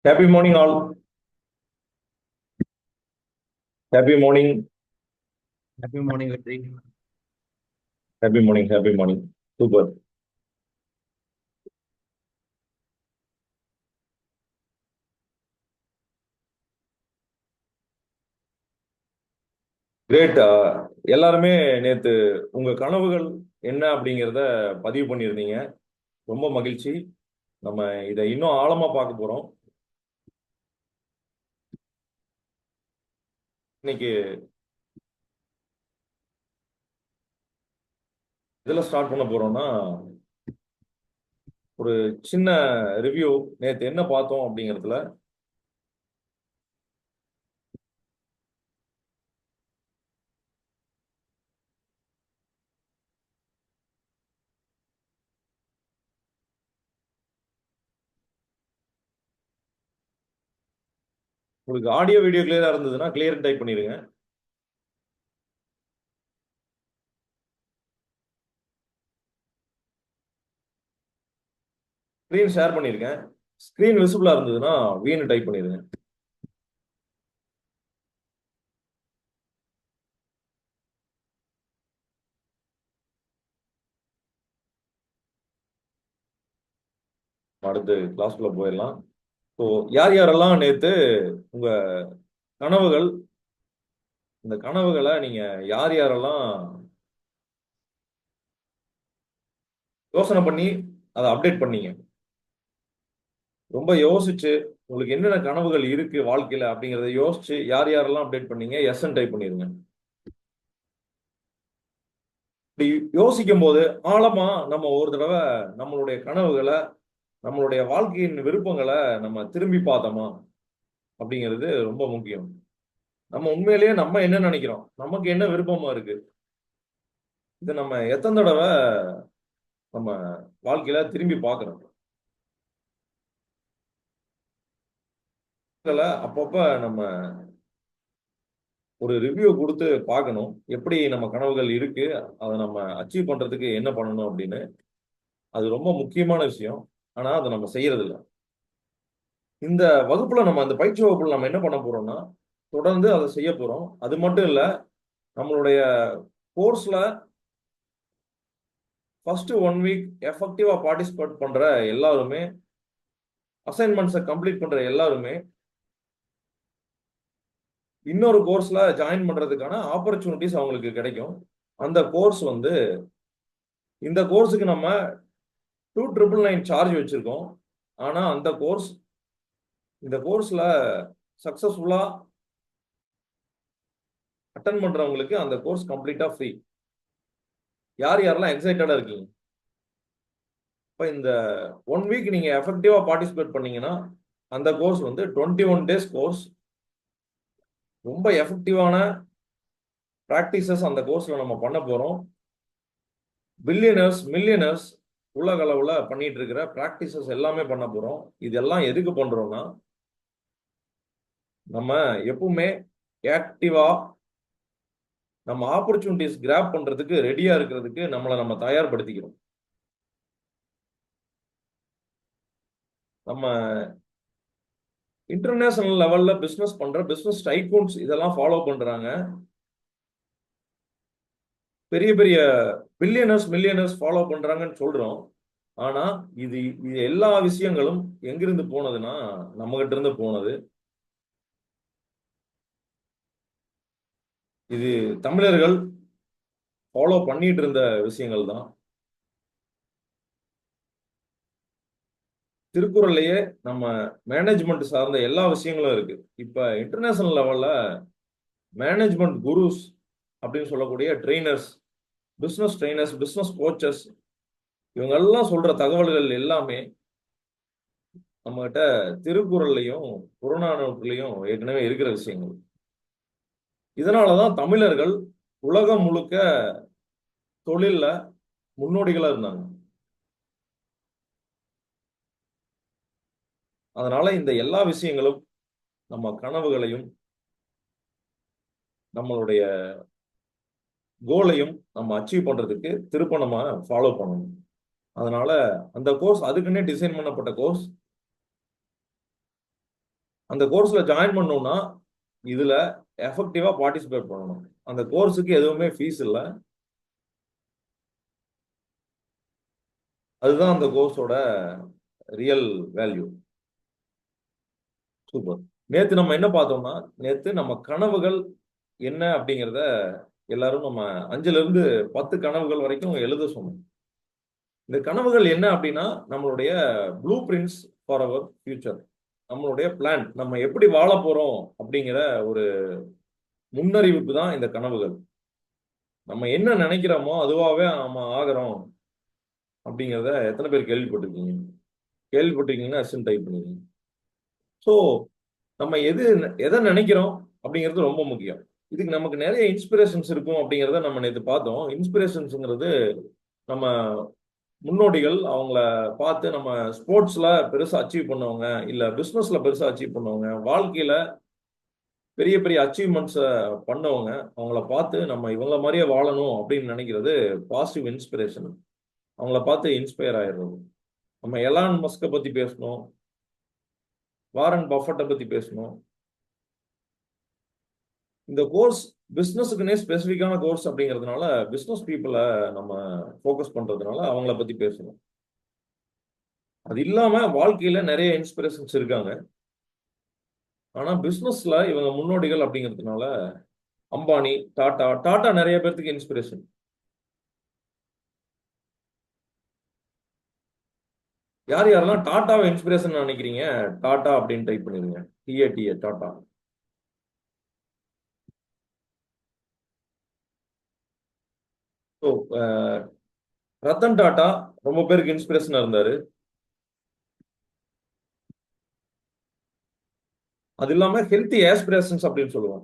Happy morning, all. Happy morning. Happy morning, Vetri. Happy morning. Happy morning. Super. Great. எல்லாருமே நேத்து உங்க கனவுகள் என்ன அப்படிங்கிறத பதிவு பண்ணியிருந்தீங்க. ரொம்ப மகிழ்ச்சி. நம்ம இதை இன்னும் ஆழமா பார்க்க போறோம். இன்னைக்கு இதில் ஸ்டார்ட் பண்ண போறோம்னா ஒரு சின்ன ரிவ்யூ. நேத்து என்ன பார்த்தோம் அப்படிங்கிறதுல உங்களுக்கு ஆடியோ வீடியோ கிளியரா இருந்ததுன்னா கிளியர் டைப் பண்ணிடுங்க. ஸ்க்ரீன் ஷேர் பண்ணிருக்கேன். ஸ்க்ரீன் விசிபிளா இருந்ததுன்னா வீணு டைப் பண்ணிடுங்க. அடுத்து கிளாஸ்க்குள்ள போயிடலாம். ஸோ யார் யாரெல்லாம் நேத்து உங்க கனவுகள், இந்த கனவுகளை நீங்க யார் யாரெல்லாம் யோசனை பண்ணி அதை அப்டேட் பண்ணீங்க, ரொம்ப யோசிச்சு உங்களுக்கு என்னென்ன கனவுகள் இருக்கு வாழ்க்கையில அப்படிங்கறத யோசிச்சு யார் யாரெல்லாம் அப்டேட் பண்ணீங்க எஸ்என் டைப் பண்ணிருங்க. இப்படி யோசிக்கும் போது ஆழமா நம்ம ஒரு தடவை நம்மளுடைய கனவுகளை, நம்மளுடைய வாழ்க்கையின் விருப்பங்களை நம்ம திரும்பி பார்த்தோமா அப்படிங்கிறது ரொம்ப முக்கியம். நம்ம உண்மையிலேயே நம்ம என்ன நினைக்கிறோம், நமக்கு என்ன விருப்பமா இருக்கு, இதை நம்ம எத்தனை தடவை நம்ம வாழ்க்கையில திரும்பி பார்க்கிறோம். அப்பப்ப நம்ம ஒரு ரிவ்யூ கொடுத்து பார்க்கணும், எப்படி நம்ம கனவுகள் இருக்கு, அதை நம்ம அச்சீவ் பண்றதுக்கு என்ன பண்ணணும் அப்படின்னு. அது ரொம்ப முக்கியமான விஷயம். ஆனா அதை நம்ம செய்யறது இல்லை. இந்த வகுப்புல நம்ம அந்த பயிற்சி வகுப்புல நம்ம என்ன பண்ண போறோம்னா தொடர்ந்து அதை செய்ய போறோம். அது மட்டும் இல்ல, நம்மளுடைய கோர்ஸ்ல ஃபர்ஸ்ட் 1 வீக் எஃபெக்டிவா பார்ட்டிசிபேட் பண்ற எல்லாருமே, அசைன்மெண்ட்ஸை கம்ப்ளீட் பண்ற எல்லாருமே இன்னொரு கோர்ஸ்ல ஜாயின் பண்றதுக்கான ஆப்பர்ச்சுனிட்டிஸ் அவங்களுக்கு கிடைக்கும். அந்த கோர்ஸ் வந்து இந்த கோர்ஸுக்கு நம்ம 2,999 சார்ஜ் வச்சிருக்கோம். ஆனா அந்த கோர்ஸ், இந்த கோர்ஸ்ல சக்சஸ்ஃபுல்லா அட்டன் பண்றவங்களுக்கு அந்த கோர்ஸ் கம்ப்ளீட்டா ஃப்ரீ. யார் யாரெல்லாம் எக்ஸைட்டடா இருக்கீங்க? இப்போ இந்த 1 வீக் நீங்க எஃபெக்டிவா பார்ட்டிசிபேட் பண்ணீங்கன்னா அந்த கோர்ஸ் வந்து 21 days கோர்ஸ். ரொம்ப எஃபெக்டிவான ப்ராக்டிசஸ் அந்த கோர்ஸ்ல நம்ம பண்ண போறோம். பில்லியனர்ஸ், மில்லியனர்ஸ் உலக அளவுல பண்ணிட்டு இருக்கிற ப்ராக்டிசஸ் எல்லாமே பண்ண போறோம். இதெல்லாம் எதுக்கு பண்றோம்னா, நம்ம எப்பவுமே ஆக்டிவா நம்ம ஆப்பர்ச்சுனிட்டிஸ் கிராப் பண்றதுக்கு ரெடியா இருக்கிறதுக்கு நம்மளை நம்ம தயார்படுத்திக்கிறோம். நம்ம இன்டர்நேஷனல் லெவல்ல பிசினஸ் பண்ற பிசினஸ் டைகூன்ஸ் இதெல்லாம் ஃபாலோ பண்றாங்க. பெரிய பெரிய பில்லியனர்ஸ், மில்லியனர்ஸ் ஃபாலோ பண்றாங்கன்னு சொல்றோம். ஆனா இது இது எல்லா விஷயங்களும் எங்கிருந்து போனதுன்னா நம்ம கிட்ட இருந்து போனது. இது தமிழர்கள் ஃபாலோ பண்ணிட்டு இருந்த விஷயங்கள் தான். திருக்குறள்லயே நம்ம மேனேஜ்மெண்ட் சார்ந்த எல்லா விஷயங்களும் இருக்கு. இப்ப இன்டர்நேஷனல் லெவல்ல மேனேஜ்மெண்ட் குருஸ் அப்படின்னு சொல்லக்கூடிய trainers, business trainers, business coaches, இவங்க எல்லாம் சொல்ற தகவல்கள் எல்லாமே நம்ம கிட்ட திருக்குறள்லையும் புறநானூற்றுலையும் ஏற்கனவே இருக்கிற விஷயங்கள். இதனாலதான் தமிழர்கள் உலகம் முழுக்க தொழில்ல முன்னோடிகளா இருந்தாங்க. அதனால இந்த எல்லா விஷயங்களும் நம்ம கனவுகளையும் நம்மளுடைய கோலையும் நம்ம அச்சீவ் பண்றதுக்கு திருப்ப நம்ம ஃபாலோ பண்ணணும். அதனால அந்த கோர்ஸ் அதுக்குன்னே டிசைன் பண்ணப்பட்ட கோர்ஸ். அந்த கோர்ஸ்ல ஜாயின் பண்ணோம்னா இதுல எஃபெக்டிவா பார்ட்டிசிபேட் பண்ணணும். அந்த கோர்ஸுக்கு எதுவுமே ஃபீஸ் இல்லை. அதுதான் அந்த கோர்ஸோட ரியல் வேல்யூ. சூப்பர். நேத்து நம்ம என்ன பார்த்தோம்னா, நேத்து நம்ம கனவுகள் என்ன அப்படிங்கிறத எல்லாரும் நம்ம 5ல இருந்து 10 கனவுகள் வரைக்கும் எழுத சொன்னோம். இந்த கனவுகள் என்ன அப்படின்னா, நம்மளுடைய blue prints for our future. நம்மளுடைய பிளான், நம்ம எப்படி வாழ போறோம் அப்படிங்கிற ஒரு முன்னறிவிப்பு தான் இந்த கனவுகள். நம்ம என்ன நினைக்கிறோமோ அதுவாகவே நம்ம ஆகிறோம் அப்படிங்கிறத எத்தனை பேர் கேள்விப்பட்டிருக்கீங்க? கேள்விப்பட்டிருக்கீங்கன்னா எஸ்ன்னு டைப் பண்ணிருக்கீங்க. ஸோ நம்ம எதை நினைக்கிறோம் அப்படிங்கிறது ரொம்ப முக்கியம். இதுக்கு நமக்கு நிறைய இன்ஸ்பிரேஷன்ஸ் இருக்கும் அப்படிங்கிறத நம்ம நேற்று பார்த்தோம். இன்ஸ்பிரேஷன்ஸுங்கிறது நம்ம முன்னோடிகள் அவங்கள பார்த்து நம்ம ஸ்போர்ட்ஸ்ல பெருசா அச்சீவ் பண்ணவங்க, இல்ல பிசினஸ்ல பெருசா அச்சீவ் பண்ணவங்க, வாழ்க்கையில பெரிய பெரிய அச்சீவ்மெண்ட்ஸை பண்ணவங்க, அவங்கள பார்த்து நம்ம இவங்கள மாதிரியே வாழணும் அப்படின்னு நினைக்கிறது பாசிட்டிவ் இன்ஸ்பிரேஷன். அவங்கள பார்த்து இன்ஸ்பயர் ஆயிடுறது. நம்ம எலான் மஸ்கை பத்தி பேசணும், வாரன் பஃபட்டை பத்தி பேசணும். இந்த கோர்ஸ் பிசினஸுக்குன்னே ஸ்பெசிஃபிக்கான கோர்ஸ் அப்படிங்கிறதுனால பிசினஸ் பீப்புளை நம்ம ஃபோக்கஸ் பண்றதுனால அவங்கள பத்தி பேசணும். அது இல்லாம வாழ்க்கையில நிறைய இன்ஸ்பிரேஷன்ஸ் இருக்காங்க. ஆனா பிசினஸ்ல இவங்க முன்னோடிகள் அப்படிங்கிறதுனால அம்பானி, டாடா நிறைய பேர்த்துக்கு இன்ஸ்பிரேஷன். யார் யாரெல்லாம் டாட்டாவை இன்ஸ்பிரேஷன் நினைக்கிறீங்க? டாடா அப்படின்னு டைப் பண்ணிருங்க. டிஏடிஏ டாடா. ஸோ ரத்தன் டாடா ரொம்ப பேருக்கு இன்ஸ்பிரேஷனா இருந்தாரு. அது இல்லாம ஹெல்த்தி ஆஸ்பிரேஷன்ஸ் அப்படின்னு சொல்லுவோம்.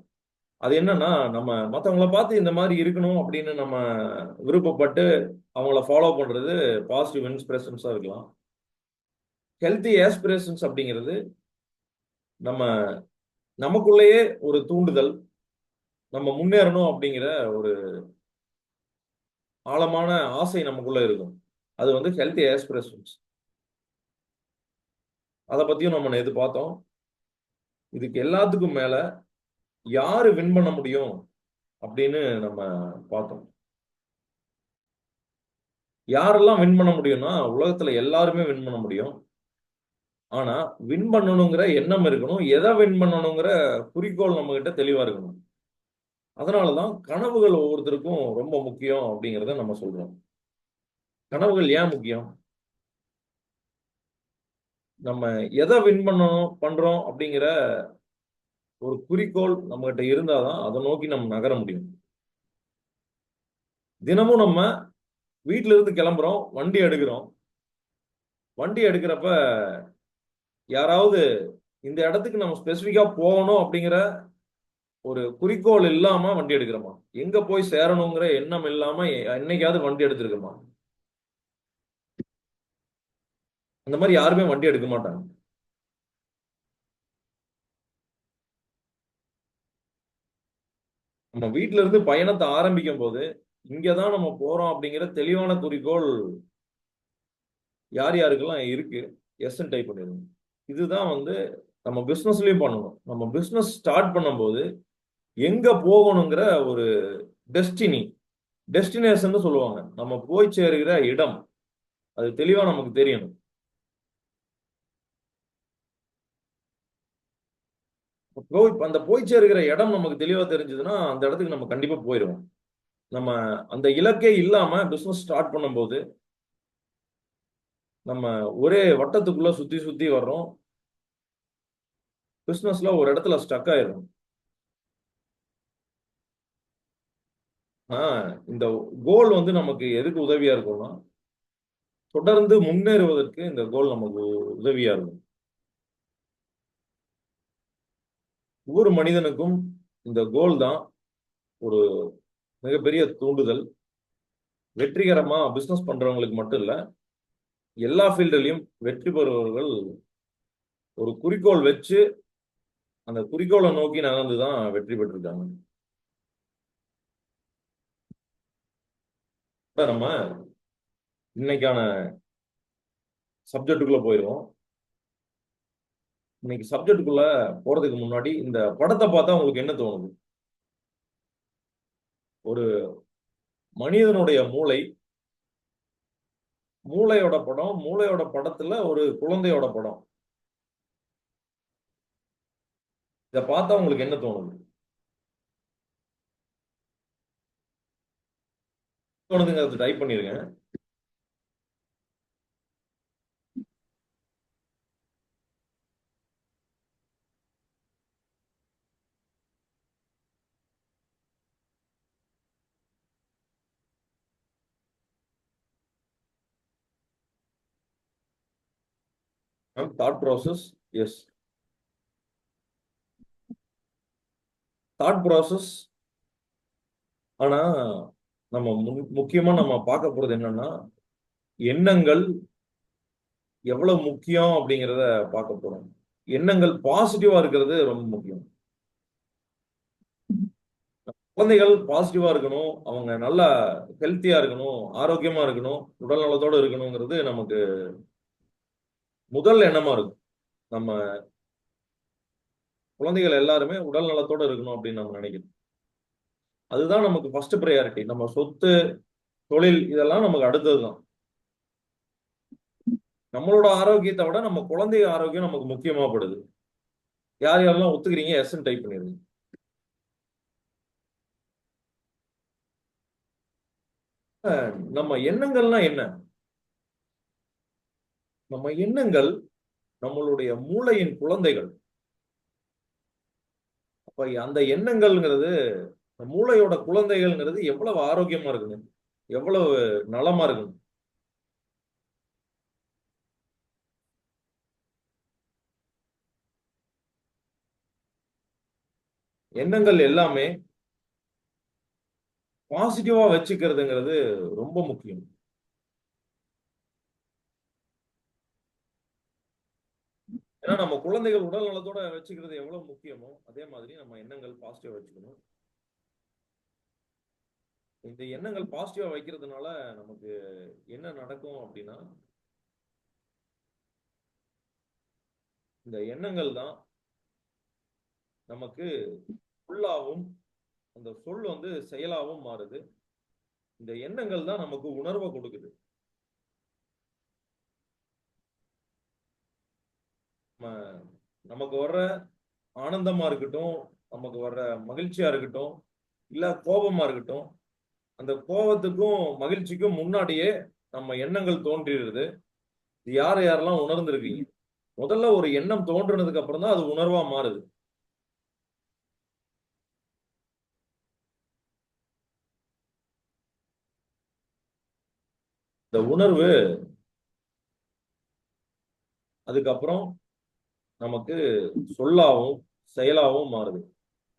அது என்னன்னா, நம்ம மற்றவங்கள பார்த்து இந்த மாதிரி இருக்கணும் அப்படின்னு நம்ம விருப்பப்பட்டு அவங்கள ஃபாலோ பண்றது பாசிட்டிவ் இன்ஸ்பிரேஷன்ஸா இருக்கலாம். ஹெல்த்தி ஆஸ்பிரேஷன்ஸ் அப்படிங்கிறது நம்ம நமக்குள்ளேயே ஒரு தூண்டுதல், நம்ம முன்னேறணும் அப்படிங்கிற ஒரு ஆழமான ஆசை நமக்குள்ள இருக்கும். அது வந்து ஹெல்த்தி ஆஸ்பிரேஷன்ஸ். அதை பத்தியும் நம்ம நேத்து பார்த்தோம். இதுக்கு எல்லாத்துக்கும் மேல யாரு வின் பண்ண முடியும் அப்படின்னு நம்ம பார்த்தோம். யாரெல்லாம் வின் பண்ண முடியும்னா, உலகத்துல எல்லாருமே வின் பண்ண முடியும். ஆனா வின் பண்ணணுங்கிற எண்ணம் இருக்கணும். எதை வின் பண்ணணுங்கிற குறிக்கோள் நம்ம கிட்ட தெளிவா இருக்கணும். அதனாலதான் கனவுகள் ஒவ்வொருத்தருக்கும் ரொம்ப முக்கியம் அப்படிங்கிறத நம்ம சொல்றோம். கனவுகள் ஏன் முக்கியம்? நம்ம எதை வின் பண்றோம் அப்படிங்கிற ஒரு குறிக்கோள் நம்ம கிட்ட இருந்தாதான் அதை நோக்கி நம்ம நகர முடியும். தினமும் நம்ம வீட்டுல இருந்து கிளம்புறோம், வண்டி எடுக்கிறோம். வண்டி எடுக்கிறப்ப யாராவது இந்த இடத்துக்கு நம்ம ஸ்பெசிபிக்கா போகணும் அப்படிங்கிற ஒரு குறிக்கோள் இல்லாம வண்டி எடுக்கிறோமா? எங்க போய் சேரணுங்கிற எண்ணம் இல்லாம என்னைக்காவது வண்டி எடுத்திருக்கோமா? அந்த மாதிரி யாருமே வண்டி எடுக்க மாட்டாங்க. நம்ம வீட்டுல இருந்து பயணத்தை ஆரம்பிக்கும் போது இங்கதான் நம்ம போறோம் அப்படிங்கிற தெளிவான குறிக்கோள் யார் யாருக்கெல்லாம் இருக்கு எஸ் டைப் பண்ணிருங்க. இதுதான் வந்து நம்ம பிசினஸ்லயும் பண்ணணும். நம்ம பிசினஸ் ஸ்டார்ட் பண்ணும்போது எங்க போகணுங்கிற ஒரு டெஸ்டினேஷன் சொல்லுவாங்க. நம்ம போய் சேருகிற இடம் அது தெளிவா நமக்கு தெரியணும். அந்த போய் சேருகிற இடம் நமக்கு தெளிவா தெரிஞ்சதுன்னா அந்த இடத்துக்கு நம்ம கண்டிப்பா போயிடுவோம். நம்ம அந்த இலக்கே இல்லாம பிசினஸ் ஸ்டார்ட் பண்ணும்போது நம்ம ஒரே வட்டத்துக்குள்ள சுத்தி சுத்தி வர்றோம். பிசினஸ்ல ஒரு இடத்துல ஸ்டக் ஆயிடும். இந்த கோல் வந்து நமக்கு எதுக்கு உதவியா இருக்கும்னா, தொடர்ந்து முன்னேறுவதற்கு இந்த கோல் நமக்கு உதவியா இருக்கும். ஒவ்வொரு மனிதனுக்கும் இந்த கோல் தான் ஒரு மிகப்பெரிய தூண்டுதல். வெற்றிகரமா பிசினஸ் பண்றவங்களுக்கு மட்டும் இல்ல, எல்லா ஃபீல்டுலையும் வெற்றி பெறுபவர்கள் ஒரு குறிக்கோள் வச்சு அந்த குறிக்கோளை நோக்கி நகர்ந்துதான் வெற்றி பெற்றிருக்காங்க. நம்ம இன்னைக்கான சப்ஜெக்டுக்குள்ள போயிடுவோம். இன்னைக்கு சப்ஜெக்டுக்குள்ள போறதுக்கு முன்னாடி இந்த படத்தை பார்த்தா உங்களுக்கு என்ன தோணுது? ஒரு மனிதனுடைய மூளையோட படம், மூளையோட படத்துல ஒரு குழந்தையோட படம். இதை பார்த்தா உங்களுக்கு என்ன தோணுது? தோணுதுங்கிறது டைப் பண்ணிருங்க. Thought process. Yes, thought process. ஆனா நம்ம முக்கியமா நம்ம பார்க்க போறது என்னன்னா, எண்ணங்கள் எவ்வளவு முக்கியம் அப்படிங்கிறத பார்க்க போறோம். எண்ணங்கள் பாசிட்டிவா இருக்கிறது ரொம்ப முக்கியம். குழந்தைகள் பாசிட்டிவா இருக்கணும், அவங்க நல்லா ஹெல்த்தியா இருக்கணும், ஆரோக்கியமா இருக்கணும், உடல் நலத்தோட இருக்கணுங்கிறது நமக்கு முதல் எண்ணமா இருக்கும். நம்ம குழந்தைகள் எல்லாருமே உடல் நலத்தோட இருக்கணும் அப்படின்னு நம்ம நினைக்கிறோம். அதுதான் நமக்கு ஃபர்ஸ்ட் ப்ரையாரிட்டி. நம்ம சொத்து, தொழில் இதெல்லாம் நமக்கு அடுத்ததுதான். நம்மளோட ஆரோக்கியத்தை விட நம்ம குழந்தை ஆரோக்கியம் நமக்கு முக்கியமாப்படுது. யார் யாரெல்லாம் ஒத்துக்கிறீங்க எஸ் டைப் பண்ணிருங்க. நம்ம எண்ணங்கள்னா என்ன? நம்ம எண்ணங்கள் நம்மளுடைய மூளையின் குழந்தைகள். அப்ப அந்த எண்ணங்கள்ங்கிறது, மூளையோட குழந்தைகள்ங்கிறது எவ்வளவு ஆரோக்கியமா இருக்குங்க, எவ்வளவு நலமா இருக்குங்க. எண்ணங்கள் எல்லாமே பாசிட்டிவா வச்சுக்கிறதுங்கிறது ரொம்ப முக்கியம். ஏன்னா நம்ம குழந்தைகள் உடல் நலத்தோட வச்சுக்கிறது எவ்வளவு முக்கியமோ அதே மாதிரி நம்ம எண்ணங்கள் பாசிட்டிவா வச்சுக்கணும். இந்த எண்ணங்கள் பாசிட்டிவா வைக்கிறதுனால நமக்கு என்ன நடக்கும் அப்படின்னா, இந்த எண்ணங்கள் தான் நமக்கு சொல்லாவும், அந்த சொல் வந்து செயலாவும் மாறுது. இந்த எண்ணங்கள் தான் நமக்கு உணர்வை கொடுக்குது. நமக்கு வர்ற ஆனந்தமா இருக்கட்டும், நமக்கு வர்ற மகிழ்ச்சியா இருக்கட்டும், இல்ல கோபமா இருக்கட்டும், அந்த கோபத்துக்கும் மகிழ்ச்சிக்கும் முன்னாடியே நம்ம எண்ணங்கள் தோன்றிடுது. இது யாரெல்லாம் உணர்ந்திருக்கீங்க? முதல்ல ஒரு எண்ணம் தோன்றினதுக்கு அப்புறம் தான் அது உணர்வா மாறுது. இந்த உணர்வு அதுக்கப்புறம் நமக்கு சொல்லாவும் செயலாவும் மாறுது.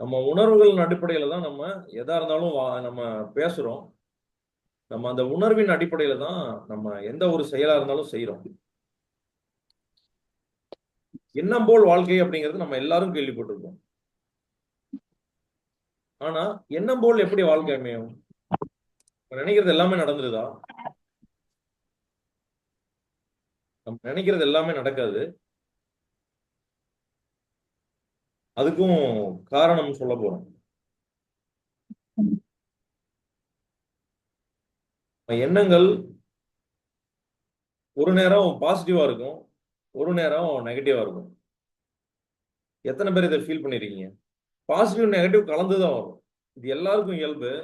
நம்ம உணர்வுகளின் அடிப்படையில தான் நம்ம எதா இருந்தாலும் நம்ம பேசுறோம். நம்ம அந்த உணர்வின் அடிப்படையில தான் நம்ம எந்த ஒரு செயலா இருந்தாலும் செய்யறோம். எண்ணம் போல் வாழ்க்கை அப்படிங்கிறது நம்ம எல்லாரும் கேள்விப்பட்டிருக்கோம். ஆனா எண்ணம் போல் எப்படி வாழ்க்கை அமையும்? நினைக்கிறது எல்லாமே நடந்துருதா? நம்ம நினைக்கிறது எல்லாமே நடக்காது. அதுக்கும் காரணம் சொல்ல போறோம். எண்ணங்கள் ஒரு நேரம் பாசிட்டிவா இருக்கும், ஒரு நேரம் நெகட்டிவா இருக்கும். எத்தனை பேர் இதை ஃபீல் பண்ணிருக்கீங்க? பாசிட்டிவ் நெகட்டிவ் கலந்துதான் வரும். இது எல்லாருக்கும் இயல்பு.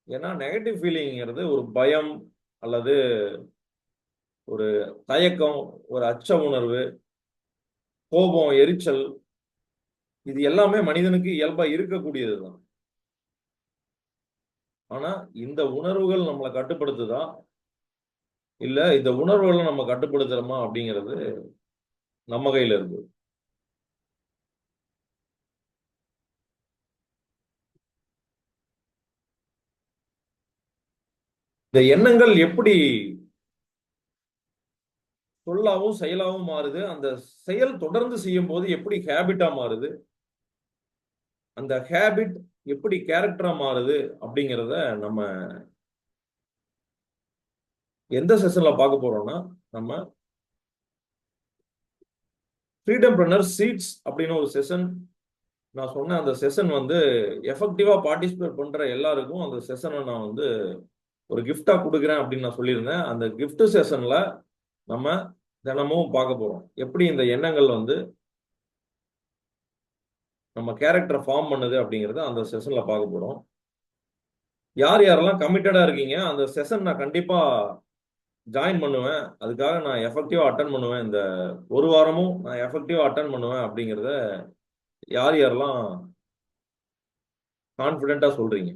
ஏன்னா நெகட்டிவ் ஃபீலிங்கிறது ஒரு பயம் அல்லது ஒரு தயக்கம், ஒரு அச்ச உணர்வு, கோபம், எரிச்சல், இது எல்லாமே மனிதனுக்கு இயல்பா இருக்கக்கூடியதுதான். ஆனா இந்த உணர்வுகள் நம்மளை கட்டுப்படுத்துதா இல்ல இந்த உணர்வுகளை நம்ம கட்டுப்படுத்துறோமா அப்படிங்கிறது நம்ம கையில இருக்கு. இந்த எண்ணங்கள் எப்படி சொல்லாவும் செயலாவும் மாறுது, அந்த செயல் தொடர்ந்து செய்யும் போது எப்படி ஹேபிட்டா மாறுது, அந்த ஹேபிட் எப்படி கேரக்டரா மாறுது அப்படிங்கிறத நம்ம எந்த செஷன்ல பார்க்க போறோம்னா, நம்ம ஃப்ரீடம்பிரனர் சீட்ஸ் அப்படின்னு ஒரு செஷன் நான் சொன்னேன். அந்த செஷன் வந்து எஃபெக்டிவா பார்ட்டிசிபேட் பண்ற எல்லாருக்கும் அந்த செஷனை நான் வந்து ஒரு கிஃப்டா கொடுக்குறேன் அப்படின்னு நான் சொல்லியிருந்தேன். அந்த கிஃப்ட் செஷன்ல நம்ம தினமும் பார்க்க போறோம். எப்படி இந்த எண்ணங்கள் வந்து நம்ம கேரக்டரை ஃபார்ம் பண்ணுது அப்படிங்கறத அந்த செஷன்ல பார்க்க போறோம். யார் யாரெல்லாம் கமிட்டடா இருக்கீங்க, அந்த செஷன் நான் கண்டிப்பா ஜாயின் பண்ணுவேன். அதுக்காக நான் எஃபெக்டிவா அட்டன் பண்ணுவேன். இந்த ஒரு வாரமும் நான் எஃபெக்டிவா அட்டன் பண்ணுவேன் அப்படிங்கறத யார் யாரெல்லாம் கான்பிடென்ட்டா சொல்றீங்க?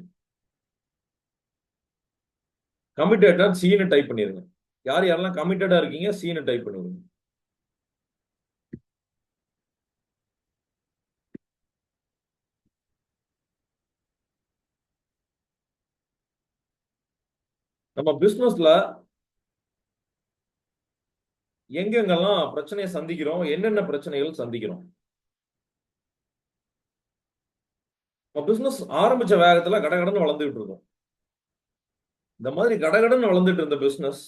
கமிட்டடா சீனு டைப் பண்ணிருங்க. யார் யாரெல்லாம் கமிட்டடா இருக்கீங்க சீனு டைப் பண்ணிருங்க. நம்ம பிசினஸ்ல எங்கெங்கெல்லாம் பிரச்சனையை சந்திக்கிறோம், என்னென்ன பிரச்சனைகள் சந்திக்கிறோம்? பிசினஸ் ஆரம்பிச்ச வேகத்துல கடகடன்னு வளர்ந்துட்டு இருக்கும். இந்த மாதிரி கடகடன்னு வளர்ந்துட்டு இருந்த பிசினஸ்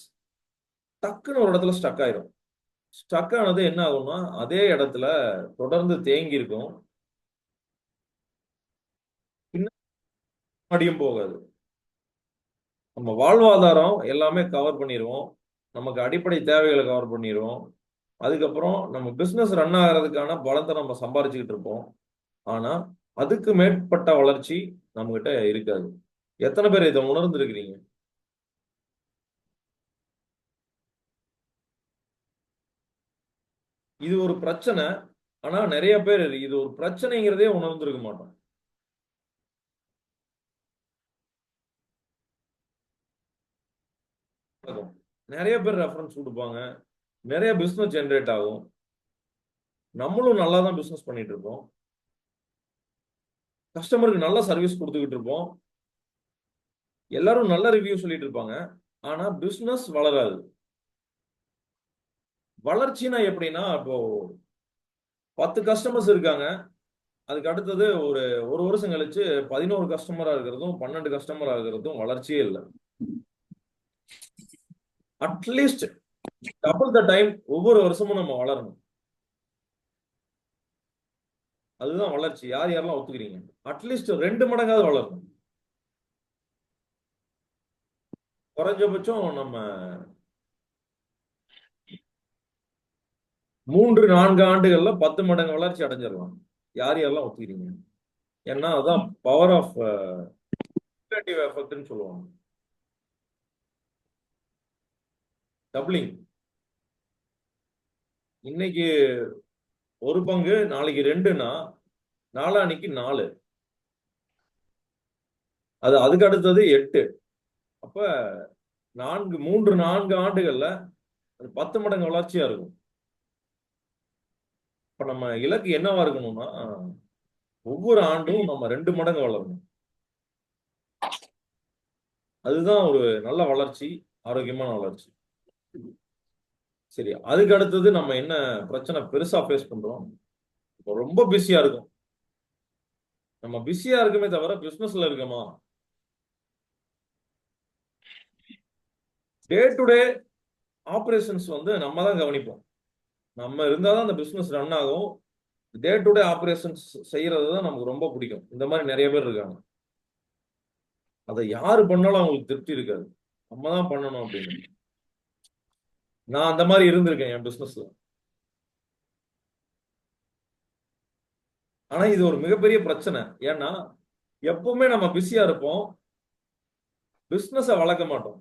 டக்குன்னு ஒரு இடத்துல ஸ்டக் ஆயிரும். ஸ்டக் ஆனது என்ன ஆகும்னா அதே இடத்துல தொடர்ந்து தேங்கி இருக்கும், பின்னாடியும் போகாது. நம்ம வாழ்வாதாரம் எல்லாமே கவர் பண்ணிடுவோம், நமக்கு அடிப்படை தேவைகளை கவர் பண்ணிடுவோம். அதுக்கப்புறம் நம்ம பிசினஸ் ரன் ஆகிறதுக்கான பலத்தை நம்ம சம்பாரிச்சுக்கிட்டு இருப்போம். ஆனா அதுக்கு மேற்பட்ட வளர்ச்சி நம்ம கிட்ட இருக்காது. எத்தனை பேர் இதை உணர்ந்திருக்கிறீங்க? இது ஒரு பிரச்சனை. ஆனா நிறைய பேர் இது ஒரு பிரச்சனைங்கிறதே உணர்ந்திருக்க மாட்டோம். நிறைய பேர் ரெஃபரன்ஸ் கொடுப்பாங்க, நிறைய பிசினஸ் ஜென்ரேட் ஆகும், நம்மளும் நல்லா தான் பிசினஸ் பண்ணிட்டு இருப்போம், கஸ்டமருக்கு நல்ல சர்வீஸ் கொடுத்துக்கிட்டு இருப்போம், எல்லாரும் நல்ல ரிவ்யூ சொல்லிட்டு இருப்பாங்க. ஆனா பிசினஸ் வளராது. வளர்ச்சினா எப்படின்னா, இப்போ 10 கஸ்டமர்ஸ் இருக்காங்க, அதுக்கு அடுத்தது ஒரு ஒரு வருஷம் கழிச்சு 11 கஸ்டமரா இருக்கிறதும் 12 கஸ்டமரா இருக்கிறதும் வளர்ச்சியே இல்லை. அட்லீஸ்ட் டபுள் த டைம் ஒவ்வொரு வருஷமும் நம்ம வளரணும். அதுதான் வளர்ச்சி. யார் யாரெல்லாம் ஒத்துக்கிறீங்க? அட்லீஸ்ட் 2 மடங்காவது வளரணும். குறைஞ்சபட்சம் நம்ம 3-4 ஆண்டுகள்ல 10 மடங்கு வளர்ச்சி அடைஞ்சிடலாம். யார் யாரெல்லாம் ஒத்துக்கிறீங்க? ஏன்னா அதான் பவர் ஆஃப் எஃபெக்ட்னு சொல்லுவாங்க. டபுளிங். இன்னைக்கு ஒரு பங்கு, நாளைக்கு 2னா நாளானிக்கு 4, அது அதுக்கு அடுத்தது 8. அப்ப 3-4 ஆண்டுகள்ல 10 மடங்கு வளர்ச்சியா இருக்கும். இப்ப நம்ம இலக்கு என்னவா இருக்கணும்னா, ஒவ்வொரு ஆண்டும் நம்ம 2 மடங்கு வளரணும். அதுதான் ஒரு நல்ல வளர்ச்சி, ஆரோக்கியமான வளர்ச்சி. சரி, அதுக்கு அடுத்தது நம்ம என்ன பிரச்சனை பெருசா ஃபேஸ் பண்றோம்? இப்போ ரொம்ப பிஸியா இருக்கும். நம்ம பிஸியா இருக்குமே தவிர பிசினஸ்ல இருக்கோமா? டே டு டே ஆபரேஷன்ஸ் வந்து நம்ம தான் கவனிப்போம். நம்ம இருந்தாதான் அந்த பிசினஸ் ரன் ஆகும். டே டு டே ஆபரேஷன்ஸ் செய்யறது தான் நமக்கு ரொம்ப பிடிக்கும். இந்த மாதிரி நிறைய பேர் இருக்காங்க. அதை யாரு பண்ணாலும் அவங்களுக்கு திருப்தி இருக்காது. நம்ம தான் பண்ணணும் அப்படின்னு. நான் அந்த மாதிரி இருந்திருக்கேன் என் பிசினஸ்ல. ஆனா இது ஒரு மிகப்பெரிய பிரச்சனை. ஏன்னா எப்பவுமே நம்ம பிஸியா இருப்போம், பிசினஸ வளர்க்க மாட்டோம்.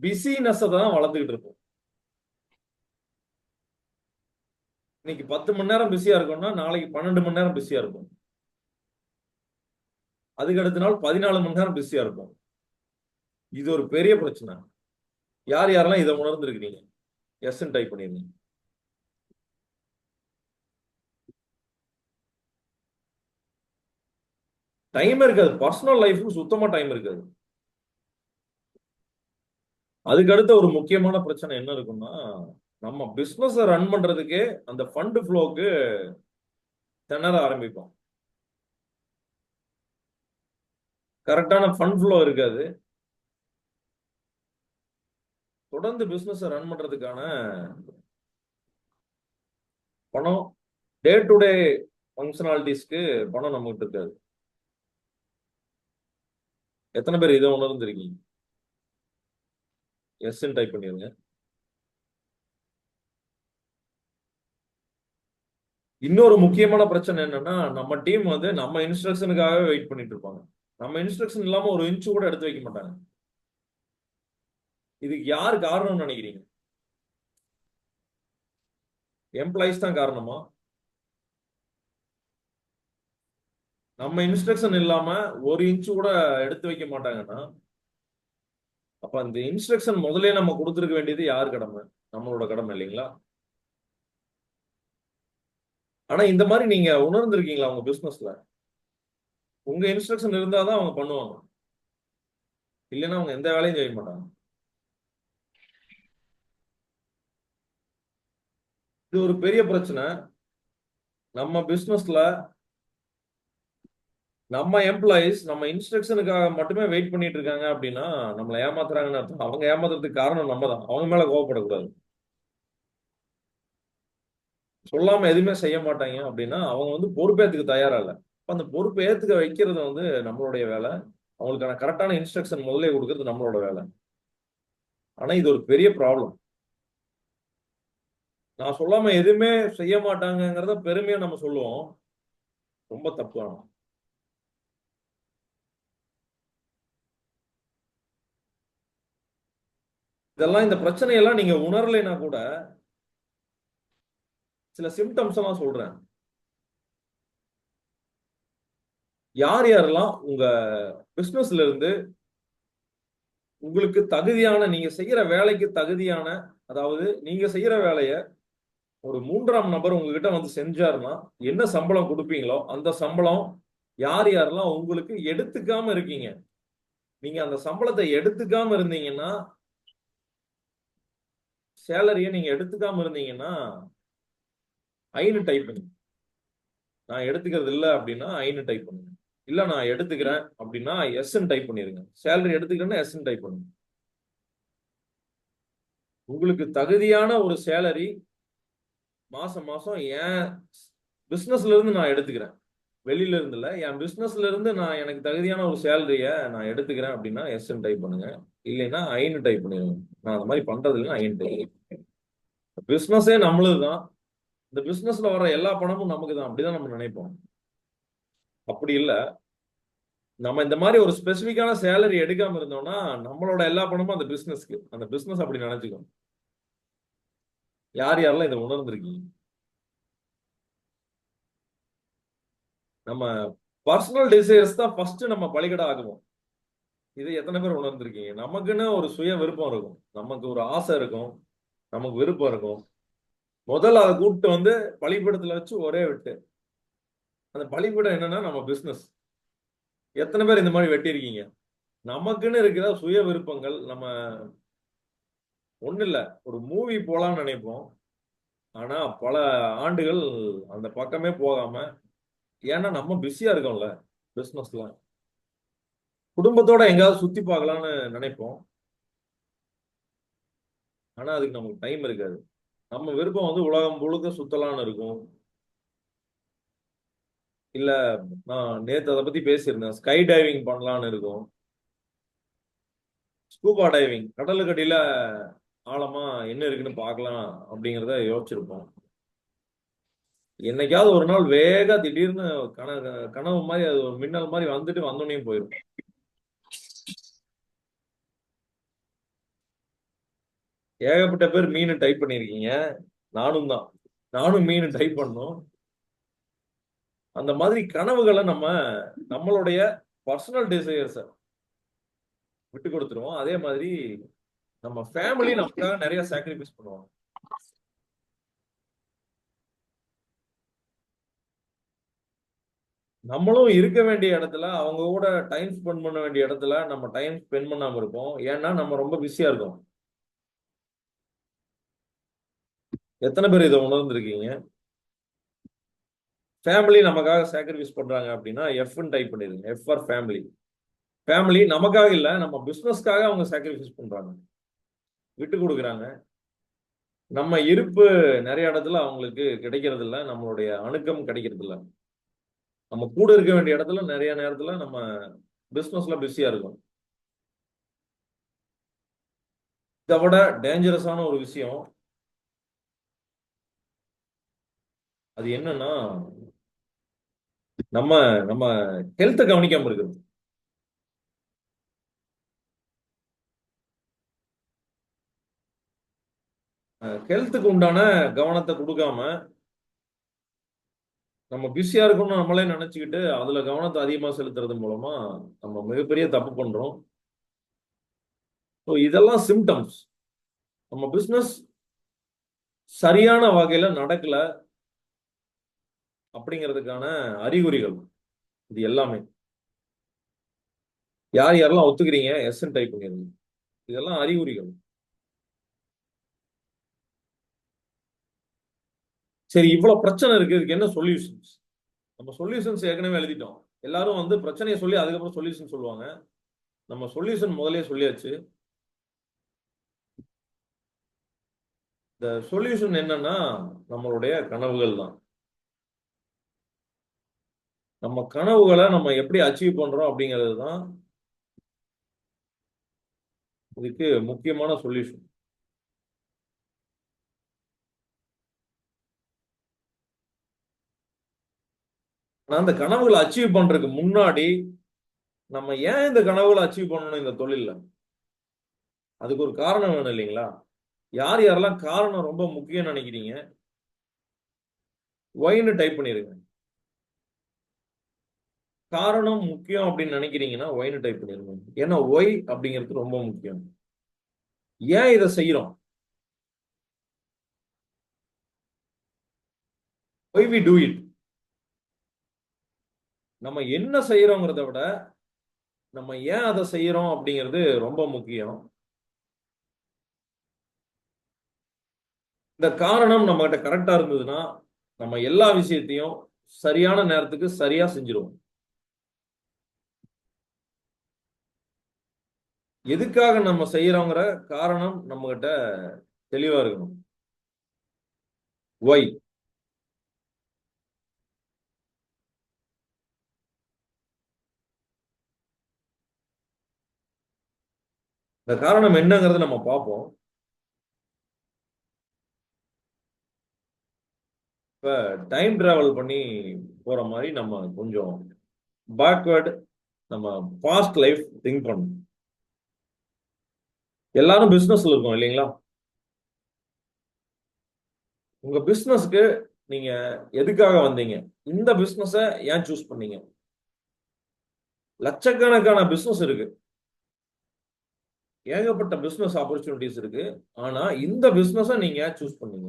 பிஸினஸ் தான் வளர்ந்துகிட்டு இருப்போம். இன்னைக்கு 10 மணி நேரம் பிஸியா இருக்கோம்னா நாளைக்கு 12 மணி நேரம் பிஸியா இருக்கும். அதுக்கு அடுத்த நாள் 14 மணி நேரம் பிஸியா இருக்கும். இது ஒரு பெரிய பிரச்சனை. யார் யாரெல்லாம் இதை உணர்ந்திருக்கிறீங்க? எஸ் டைப் பண்ணிருங்க. டைம் இருக்காது. பர்சனல் லைஃப்க்கு சுத்தமா டைம் இருக்காது. அதுக்கு அடுத்த ஒரு முக்கியமான பிரச்சனை என்ன இருக்கும்னா, நம்ம பிசினஸ் ரன் பண்றதுக்கே அந்த ஃபண்ட் ஃப்ளோக்கு திணற ஆரம்பிப்போம். கரெக்டான ஃபண்ட் ஃப்ளோ இருக்காது. தொடர்ந்து பிசினஸ் ரன் பண்றதுக்கான பணம் டே டு டே ஃபங்க்ஷனாலிட்டிஸ்க்கு பணம் நம்மகிட்ட இருக்காது. எத்தனை பேர் இதை உணர்ந்திருக்கீங்க? எஸ்ன்னு டைப் பண்ணிருங்க. இன்னொரு முக்கியமான பிரச்சனை என்னன்னா, நம்ம டீம் வந்து நம்ம இன்ஸ்ட்ரக்ஷனுக்காகவே வெயிட் பண்ணிட்டு இருப்பாங்க. நம்ம இன்ஸ்ட்ரக்ஷன் இல்லாம ஒரு இன்ச்சு கூட எடுத்து வைக்க மாட்டாங்க. இதுக்கு யார் காரணம்னு நினைக்கிறீங்க? எம்ப்ளாயிஸ் தான் காரணமா? நம்ம இன்ஸ்ட்ரக்ஷன் இல்லாம ஒரு இன்ச்சு கூட எடுத்து வைக்க மாட்டாங்கன்னா, அப்ப அந்த இன்ஸ்ட்ரக்ஷன் முதலே நம்ம கொடுத்துருக்க வேண்டியது யார் கடமை? நம்மளோட கடமை இல்லைங்களா? ஆனா இந்த மாதிரி நீங்க உணர்ந்திருக்கீங்களா உங்க பிசினஸ்ல? உங்க இன்ஸ்ட்ரக்ஷன் இருந்தாதான் அவங்க பண்ணுவாங்க, இல்லைன்னா அவங்க எந்த வேலையும் செய்ய மாட்டாங்க. இது ஒரு பெரிய பிரச்சனை. நம்ம பிசினஸ்ல நம்ம எம்ப்ளாயிஸ் நம்ம இன்ஸ்ட்ரக்ஷனுக்காக மட்டுமே வெயிட் பண்ணிட்டு இருக்காங்க அப்படின்னா நம்மளை ஏமாத்துறாங்கன்னு அர்த்தம். அவங்க ஏமாத்துறதுக்கு காரணம் நம்ம தான். அவங்க மேல கோவப்படக்கூடாது. சொல்லாம எதுவுமே செய்ய மாட்டாங்க அப்படின்னா அவங்க வந்து பொறுப்பேற்றுக்க தயாரா இல்லை. அந்த பொறுப்பு ஏத்துக்க வைக்கிறது வந்து நம்மளுடைய வேலை. அவங்களுக்கான கரெக்டான இன்ஸ்ட்ரக்ஷன் முதல்ல கொடுக்கறது நம்மளோட வேலை. ஆனா இது ஒரு பெரிய ப்ராப்ளம். நான் சொல்லாம எதுவுமே செய்ய மாட்டாங்கிறத பெருமையா நம்ம சொல்லுவோம். ரொம்ப தப்பான. இதெல்லாம் இந்த பிரச்சனையெல்லாம் நீங்க உணரலைன்னா கூட சில சிம்டம்ஸ் எல்லாம் சொல்றேன். யார் யாரெல்லாம் உங்க பிசினஸ்ல இருந்து உங்களுக்கு தகுதியான, நீங்க செய்யற வேலைக்கு தகுதியான, அதாவது நீங்க செய்யற வேலைய ஒரு மூன்றாம் நபர் உங்ககிட்ட வந்து செஞ்சாருன்னா என்ன சம்பளம் கொடுப்பீங்களோ அந்த சம்பளம் யார் யாரெல்லாம் உங்களுக்கு எடுத்துக்காம இருக்கீங்க. நீங்க அந்த சம்பளத்தை எடுத்துக்காம இருந்தீங்கன்னா, சேலரியை நீங்க எடுத்துக்காம இருந்தீங்கன்னா ஐன்னு டைப் பண்ணுங்க. நான் எடுத்துக்கிறது இல்லை அப்படின்னா ஐன்னு டைப் பண்ணுங்க. இல்ல நான் எடுத்துக்கிறேன் அப்படின்னா எஸ்ன்னு டைப் பண்ணிருங்க. சேலரி எடுத்துக்கிறேன்னா எஸ்ன்னு டைப் பண்ணுங்க. உங்களுக்கு தகுதியான ஒரு சேலரி மாசம் மாசம் என் பிசினஸ்ல இருந்து நான் எடுத்துக்கிறேன், வெளியில இருந்து இல்ல, என் பிசினஸ்ல இருந்து நான் எனக்கு தகுதியான ஒரு சேலரிய நான் எடுத்துக்கிறேன் அப்படின்னா எஸ்ன்னு டைப் பண்ணுங்க. இல்லைன்னா ஐன்னு டைப் பண்ணிருங்க. நான் அந்த மாதிரி பண்றது இல்லைன்னா ஐன்னு டைப். பிசினஸே நம்மளுதுதான். இந்த பிசினஸ்ல வர எல்லா பணமும் நமக்கு தான், அப்படிதான் நம்ம நினைப்போம். அப்படி இல்ல. நம்ம இந்த மாதிரி ஒரு ஸ்பெசிபிக்கான சேலரி எடுக்காம இருந்தோம்னா நம்மளோட எல்லா பணமும் அந்த பிசினஸ்க்கு, அந்த பிசினஸ் அப்படி நினைச்சுக்கணும். யார் யாரெல்லாம் இதை உணர்ந்திருக்கீங்க? நம்ம பர்சனல் டிசைர்ஸ் தான் ஃபர்ஸ்ட் நம்ம பலிகடா ஆகுவோம். இது எத்தனை பேர் உணர்ந்திருக்கீங்க? நமக்குன்னு ஒரு சுய விருப்பம் இருக்கும், நமக்கு ஒரு ஆசை இருக்கும், நமக்கு விருப்பம் இருக்கும். முதல்ல அதை கூப்பிட்டு வந்து பலிபீடத்துல வச்சு ஒரே விட்டு, அந்த பலிபீடம் என்னன்னா நம்ம பிசினஸ். எத்தனை பேர் இந்த மாதிரி வெட்டியிருக்கீங்க? நமக்குன்னு இருக்கிற சுய விருப்பங்கள். நம்ம ஒண்ணு இல்ல, ஒரு மூவி போலாம்னு நினைப்போம், ஆனா பல ஆண்டுகள் அந்த பக்கமே போகாம, ஏன்னா நம்ம பிஸியா இருக்கோம்ல பிசினஸ்ல. குடும்பத்தோட எங்கேயாவது சுத்தி பார்க்கலாம்னு நினைப்போம், ஆனா அதுக்கு நமக்கு டைம் இருக்காது. நம்ம விருப்பம் வந்து உலகம் முழுக்க சுத்தலாம்னு இருக்கும். இல்ல, நான் நேத்து அதை பத்தி பேசியிருந்தேன், ஸ்கை டைவிங் பண்ணலாம்னு இருக்கும். ஸ்கூபா டைவிங், கடலுக்கு அடியில ஆழமா என்ன இருக்குன்னு பார்க்கலாம் அப்படிங்கிறத யோசிச்சிருப்போம். என்னைக்காவது ஒரு நாள் வேக திடீர்னு கனவு மாதிரி அது ஒரு மின்னல் மாதிரி வந்துட்டு வந்தோடனே போயிடும். ஏகப்பட்ட பேர் மீன் டைப் பண்ணிருக்கீங்க, நானும் தான். நானும் மீன் டைப் பண்ணோம். அந்த மாதிரி கனவுகளை நம்ம நம்மளுடைய பர்சனல் டிசைர்ஸை விட்டு கொடுத்துருவோம். அதே மாதிரி நம்ம ஃபேமிலி நமக்காக நிறைய சாக்ரிஃபைஸ் பண்ணுவாங்க. நம்மளும் இருக்க வேண்டிய இடத்துல, அவங்க கூட டைம் ஸ்பெண்ட் பண்ண வேண்டிய இடத்துல நம்ம டைம் ஸ்பெண்ட் பண்ணாம இருப்போம், ஏன்னா நம்ம ரொம்ப பிஸியா இருக்கோம். எத்தனை பேர் இதை உணர்ந்திருக்கீங்க? ஃபேமிலி நமக்காக சாக்ரிஃபைஸ் பண்றாங்க அப்படின்னா எஃப்னு டைப் பண்ணிருங்க. F for family. ஃபேமிலி நமக்காக இல்ல, நம்ம பிசினஸ்க்காக அவங்க சாக்ரிஃபைஸ் பண்றாங்க, விட்டு கொடுக்குறாங்க. நம்ம இருப்பு நிறைய இடத்துல அவங்களுக்கு கிடைக்கிறது இல்ல, நம்மளுடைய அணுக்கம் கிடைக்கிறது இல்ல. நம்ம கூட இருக்க வேண்டிய இடத்துல நிறைய நேரத்துல நம்ம பிசினஸ்ல பிஸியா இருக்கும். இதை விட டேஞ்சரஸான ஒரு விஷயம் அது என்னன்னா, நம்ம நம்ம ஹெல்த்தை கவனிக்காம இருக்கிறது. ஹெல்த்துக்கு உண்டான கவனத்தை கொடுக்காம நம்ம பிஸியா இருக்கணும்னு நம்மளே நினைச்சுக்கிட்டு அதுல கவனத்தை அதிகமா செலுத்துறது மூலமா நம்ம மிகப்பெரிய தப்பு பண்றோம். ஸோ இதெல்லாம் சிம்டம்ஸ். நம்ம பிசினஸ் சரியான வகையில நடக்கல அப்படிங்கிறதுக்கான அறிகுறிகள் இது எல்லாமே. யார் யாரெல்லாம் ஒத்துக்கிறீங்க எஸ்ன்னு டைப் பண்ணிருங்க. இதெல்லாம் அறிகுறிகள். சரி, இவ்வளவு பிரச்சனை இருக்கு, இதுக்கு என்ன சொல்யூஷன்ஸ்? நம்ம சொல்யூஷன்ஸ் ஏற்கனவே எழுதிட்டோம். எல்லாரும் வந்து பிரச்சனையை சொல்லி அதுக்கப்புறம் சொல்யூஷன் சொல்லுவாங்க. நம்ம சொல்யூஷன் முதலே சொல்லியாச்சு. இந்த சொல்யூஷன் என்னன்னா நம்மளுடைய கனவுகள் தான். நம்ம கனவுகளை நம்ம எப்படி அச்சீவ் பண்றோம் அப்படிங்கிறது தான் இதுக்கு முக்கியமான சொல்யூஷன். ஆனா அந்த கனவுகளை அச்சீவ் பண்றதுக்கு முன்னாடி நம்ம ஏன் இந்த கனவுகளை அச்சீவ் பண்ணணும் இந்த தொழில்ல? அதுக்கு ஒரு காரணம் வேணும் இல்லைங்களா? யார் யாரெல்லாம் காரணம் ரொம்ப முக்கியம் நினைக்கிறீங்க ஒய்ன்னு டைப் பண்ணிருங்க. காரணம் முக்கியம் அப்படின்னு நினைக்கிறீங்கன்னா ஒய்ன்னு டைப் பண்ணிருங்க. ஏன்னா ஒய் அப்படிங்கிறது ரொம்ப முக்கியம். ஏன் இதை செய்யறோம்? Why we do it. நம்ம என்ன செய்யறோங்கிறத விட நம்ம ஏன் அதை செய்யறோம் அப்படிங்கிறது ரொம்ப முக்கியம். இந்த காரணம் நம்ம கிட்ட கரெக்டா இருந்ததுன்னா நம்ம எல்லா விஷயத்தையும் சரியான நேரத்துக்கு சரியா செஞ்சிருவோம். எதுக்காக நம்ம செய்யறோங்கிற காரணம் நம்ம கிட்ட தெளிவா இருக்கணும். ஒய். இந்த காரணம் என்னங்கிறத நம்ம பார்ப்போம். இப்ப டைம் டிராவல் பண்ணி போற மாதிரி நம்ம கொஞ்சம் பேக்வேர்டு நம்ம பாஸ்ட் லைஃப் திங்க் பண்ணணும். எல்லாரும் பிசினஸ்ல இருக்கோம் இல்லைங்களா? உங்க பிசினஸ்க்கு நீங்க எதுக்காக வந்தீங்க? இந்த பிசினஸ ஏன் சூஸ் பண்ணீங்க? லட்சக்கணக்கான பிசினஸ் இருக்கு, ஏகப்பட்ட பிசினஸ் ஆப்பர்ச்சுனிட்டிஸ் இருக்கு. ஆனா இந்த பிசினஸ நீங்க ஏன் சூஸ் பண்ணீங்க?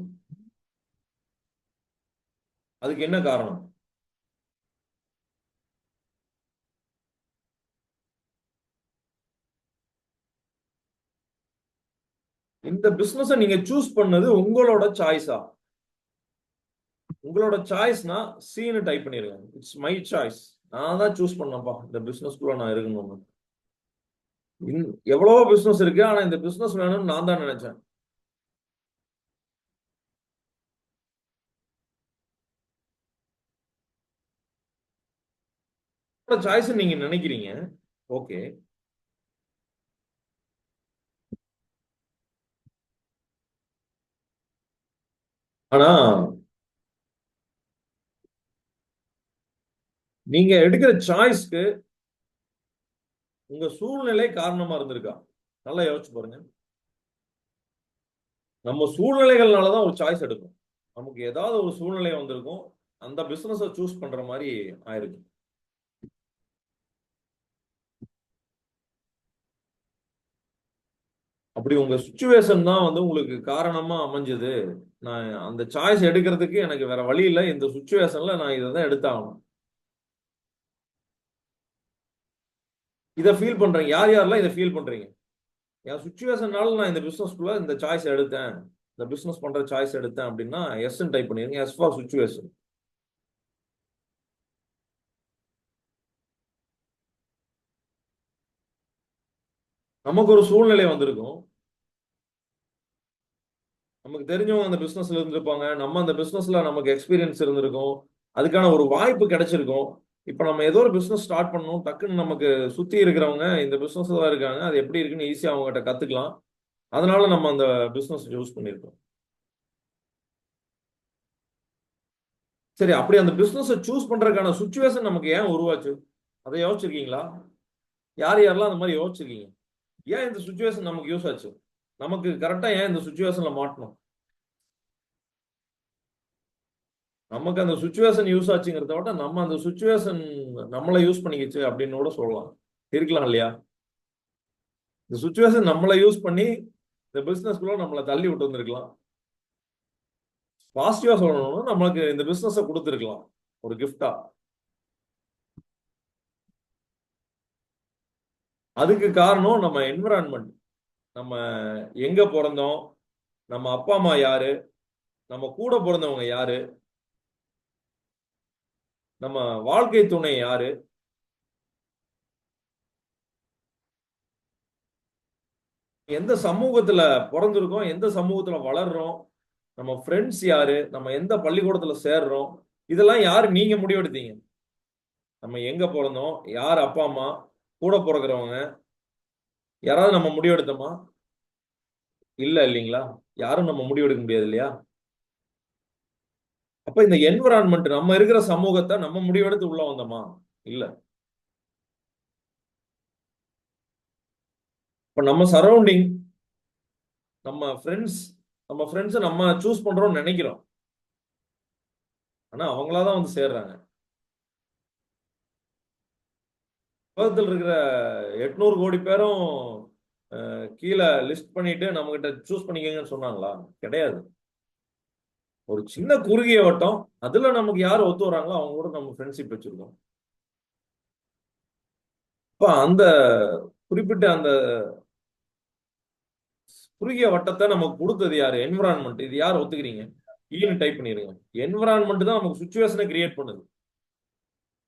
அதுக்கு என்ன காரணம்? இந்த பிசினஸ நீங்க சூஸ் பண்ணது உங்களோட சாய்ஸா? உங்களோட சாய்ஸ்னா சீனு டைப் பண்ணிருங்க. It's my choice. நான் தான் சூஸ் பண்ணப்பா இந்த பிசினஸ்க்குள்ள நான் இருக்கணும்னு. எவ்வளவோ பிசினஸ் இருக்கு, ஆனா இந்த பிசினஸ் வேணும்னு நான் தான் நினைச்சேன். சாய்ஸ் நீங்க நினைக்கிறீங்க, ஓகே. ஆனா நீங்க எடுக்கிற சாய்ஸ்க்கு உங்க சூழ்நிலை காரணமா இருந்திருக்கா? நல்லா யோசிச்சு பாருங்க. நம்ம சூழ்நிலைகள்னாலதான் ஒரு சாய்ஸ் எடுக்கும். நமக்கு ஏதாவது ஒரு சூழ்நிலை வந்திருக்கும், அந்த பிசினஸ சூஸ் பண்ற மாதிரி ஆயிருக்கு. அப்படி உங்க சுச்சுவேஷன் தான் வந்து உங்களுக்கு காரணமா அமைஞ்சது. நான் அந்த சாய்ஸ் எடுக்கிறதுக்கு எனக்கு வேற வழி இல்லை, இந்த சுச்சுவேஷன்ல நான் இதை தான் எடுத்தாகணும். இதை ஃபீல் பண்றீங்க. யார் யாரெல்லாம் இதை ஃபீல் பண்றீங்க? என் சுச்சுவேஷனால நான் இந்த பிசினஸ்க்குள்ள இந்த சாய்ஸ் எடுத்தேன், இந்த பிசினஸ் பண்ற சாய்ஸ் எடுத்தேன் அப்படின்னா எஸ் டைப் பண்ணிருங்க. S for situation. நமக்கு ஒரு சூழ்நிலை வந்திருக்கும், நமக்கு தெரிஞ்சவங்க அந்த பிசினஸ்ல இருந்திருப்பாங்க, நம்ம அந்த பிசினஸ்ல நமக்கு எக்ஸ்பீரியன்ஸ் இருந்திருக்கும், அதுக்கான ஒரு வாய்ப்பு கிடைச்சிருக்கும். இப்ப நம்ம ஏதோ ஒரு பிசினஸ் ஸ்டார்ட் பண்ணணும், டக்குன்னு நமக்கு சுத்தி இருக்கிறவங்க இந்த பிசினஸ்ல தான் இருக்காங்க, அது எப்படி இருக்குன்னு ஈஸியா அவங்ககிட்ட கத்துக்கலாம். அதனால நம்ம அந்த பிசினஸ் யூஸ் பண்ணியிருக்கோம். சரி, அப்படி அந்த பிசினஸ் சூஸ் பண்றதுக்கான சுச்சுவேஷன் நமக்கு ஏன் உருவாச்சு? அதை யோசிச்சிருக்கீங்களா? யார் யாரெல்லாம் அந்த மாதிரி யோசிச்சிருக்கீங்க? ஏன் இந்த சுச்சுவேஷன் நமக்கு யூஸ் ஆச்சு? நமக்கு கரெக்டா ஏன் இந்த சுச்சுவேஷன்ல மாட்டணும்? நமக்கு அந்த சுச்சுவேஷன் யூஸ் ஆச்சுங்கிறத விட நம்ம அந்த சுச்சுவேஷன் நம்மளை யூஸ் பண்ணிக்கிச்சு அப்படின்னு கூட சொல்லலாம். இருக்கலாம் இல்லையா? இந்த சுச்சுவேஷன் நம்மளை யூஸ் பண்ணி இந்த பிசினஸ்க்குள்ள நம்மளை தள்ளி விட்டு வந்திருக்கலாம். பாசிட்டிவா சொல்லணும்னா நம்மளுக்கு இந்த பிசினஸை கொடுத்துருக்கலாம் ஒரு கிஃப்டா. அதுக்கு காரணம் நம்ம என்விரான்மெண்ட். நம்ம எங்க பிறந்தோம், நம்ம அப்பா அம்மா யாரு, நம்ம கூட பிறந்தவங்க யாரு, நம்ம வாழ்க்கை துணை யாரு, எந்த சமூகத்துல பிறந்திருக்கோம், எந்த சமூகத்துல வளர்றோம், நம்ம ஃப்ரெண்ட்ஸ் யாரு, நம்ம எந்த பள்ளிக்கூடத்துல சேர்றோம், இதெல்லாம் யாரு நீங்க முடிவெடுத்தீங்க? நம்ம எங்க பிறந்தோம், யார் அப்பா அம்மா, கூட பிறக்கிறவங்க, யாராவது நம்ம முடிவெடுத்தோமா? இல்ல இல்லைங்களா? யாரும் நம்ம முடிவெடுக்க முடியாது இல்லையா? அப்ப இந்த என்விரான்மெண்ட், நம்ம இருக்கிற சமூகத்தை நம்ம முடிவெடுத்து உள்ள வந்தோமா? இல்ல. இப்ப நம்ம சரௌண்டிங், நம்ம ஃப்ரெண்ட்ஸ் நம்ம சூஸ் பண்றோம்னு நினைக்கிறோம். ஆனா அவங்களாதான் வந்து சேர்றாங்க. உலகத்தில் இருக்கிற 800 கோடி பேரும் கீழே லிஸ்ட் பண்ணிட்டு நம்ம கிட்ட சூஸ் பண்ணிக்கங்கன்னு சொன்னாங்களா? கிடையாது. ஒரு சின்ன குறுகிய வட்டம், அதுல நமக்கு யார் ஒத்து வராங்களோ அவங்க கூட நம்ம ஃப்ரெண்ட்ஷிப் வச்சிருக்கோம். இப்ப அந்த குறிப்பிட்ட அந்த குறுகிய வட்டத்தை நமக்கு கொடுத்தது யாரு? என்விரான்மெண்ட். இது யார் ஒத்துக்கிறீங்க? ஈன்னு டைப் பண்ணிருங்க. என்விரான்மெண்ட் தான் நமக்கு சுச்சுவேஷனை கிரியேட் பண்ணுது.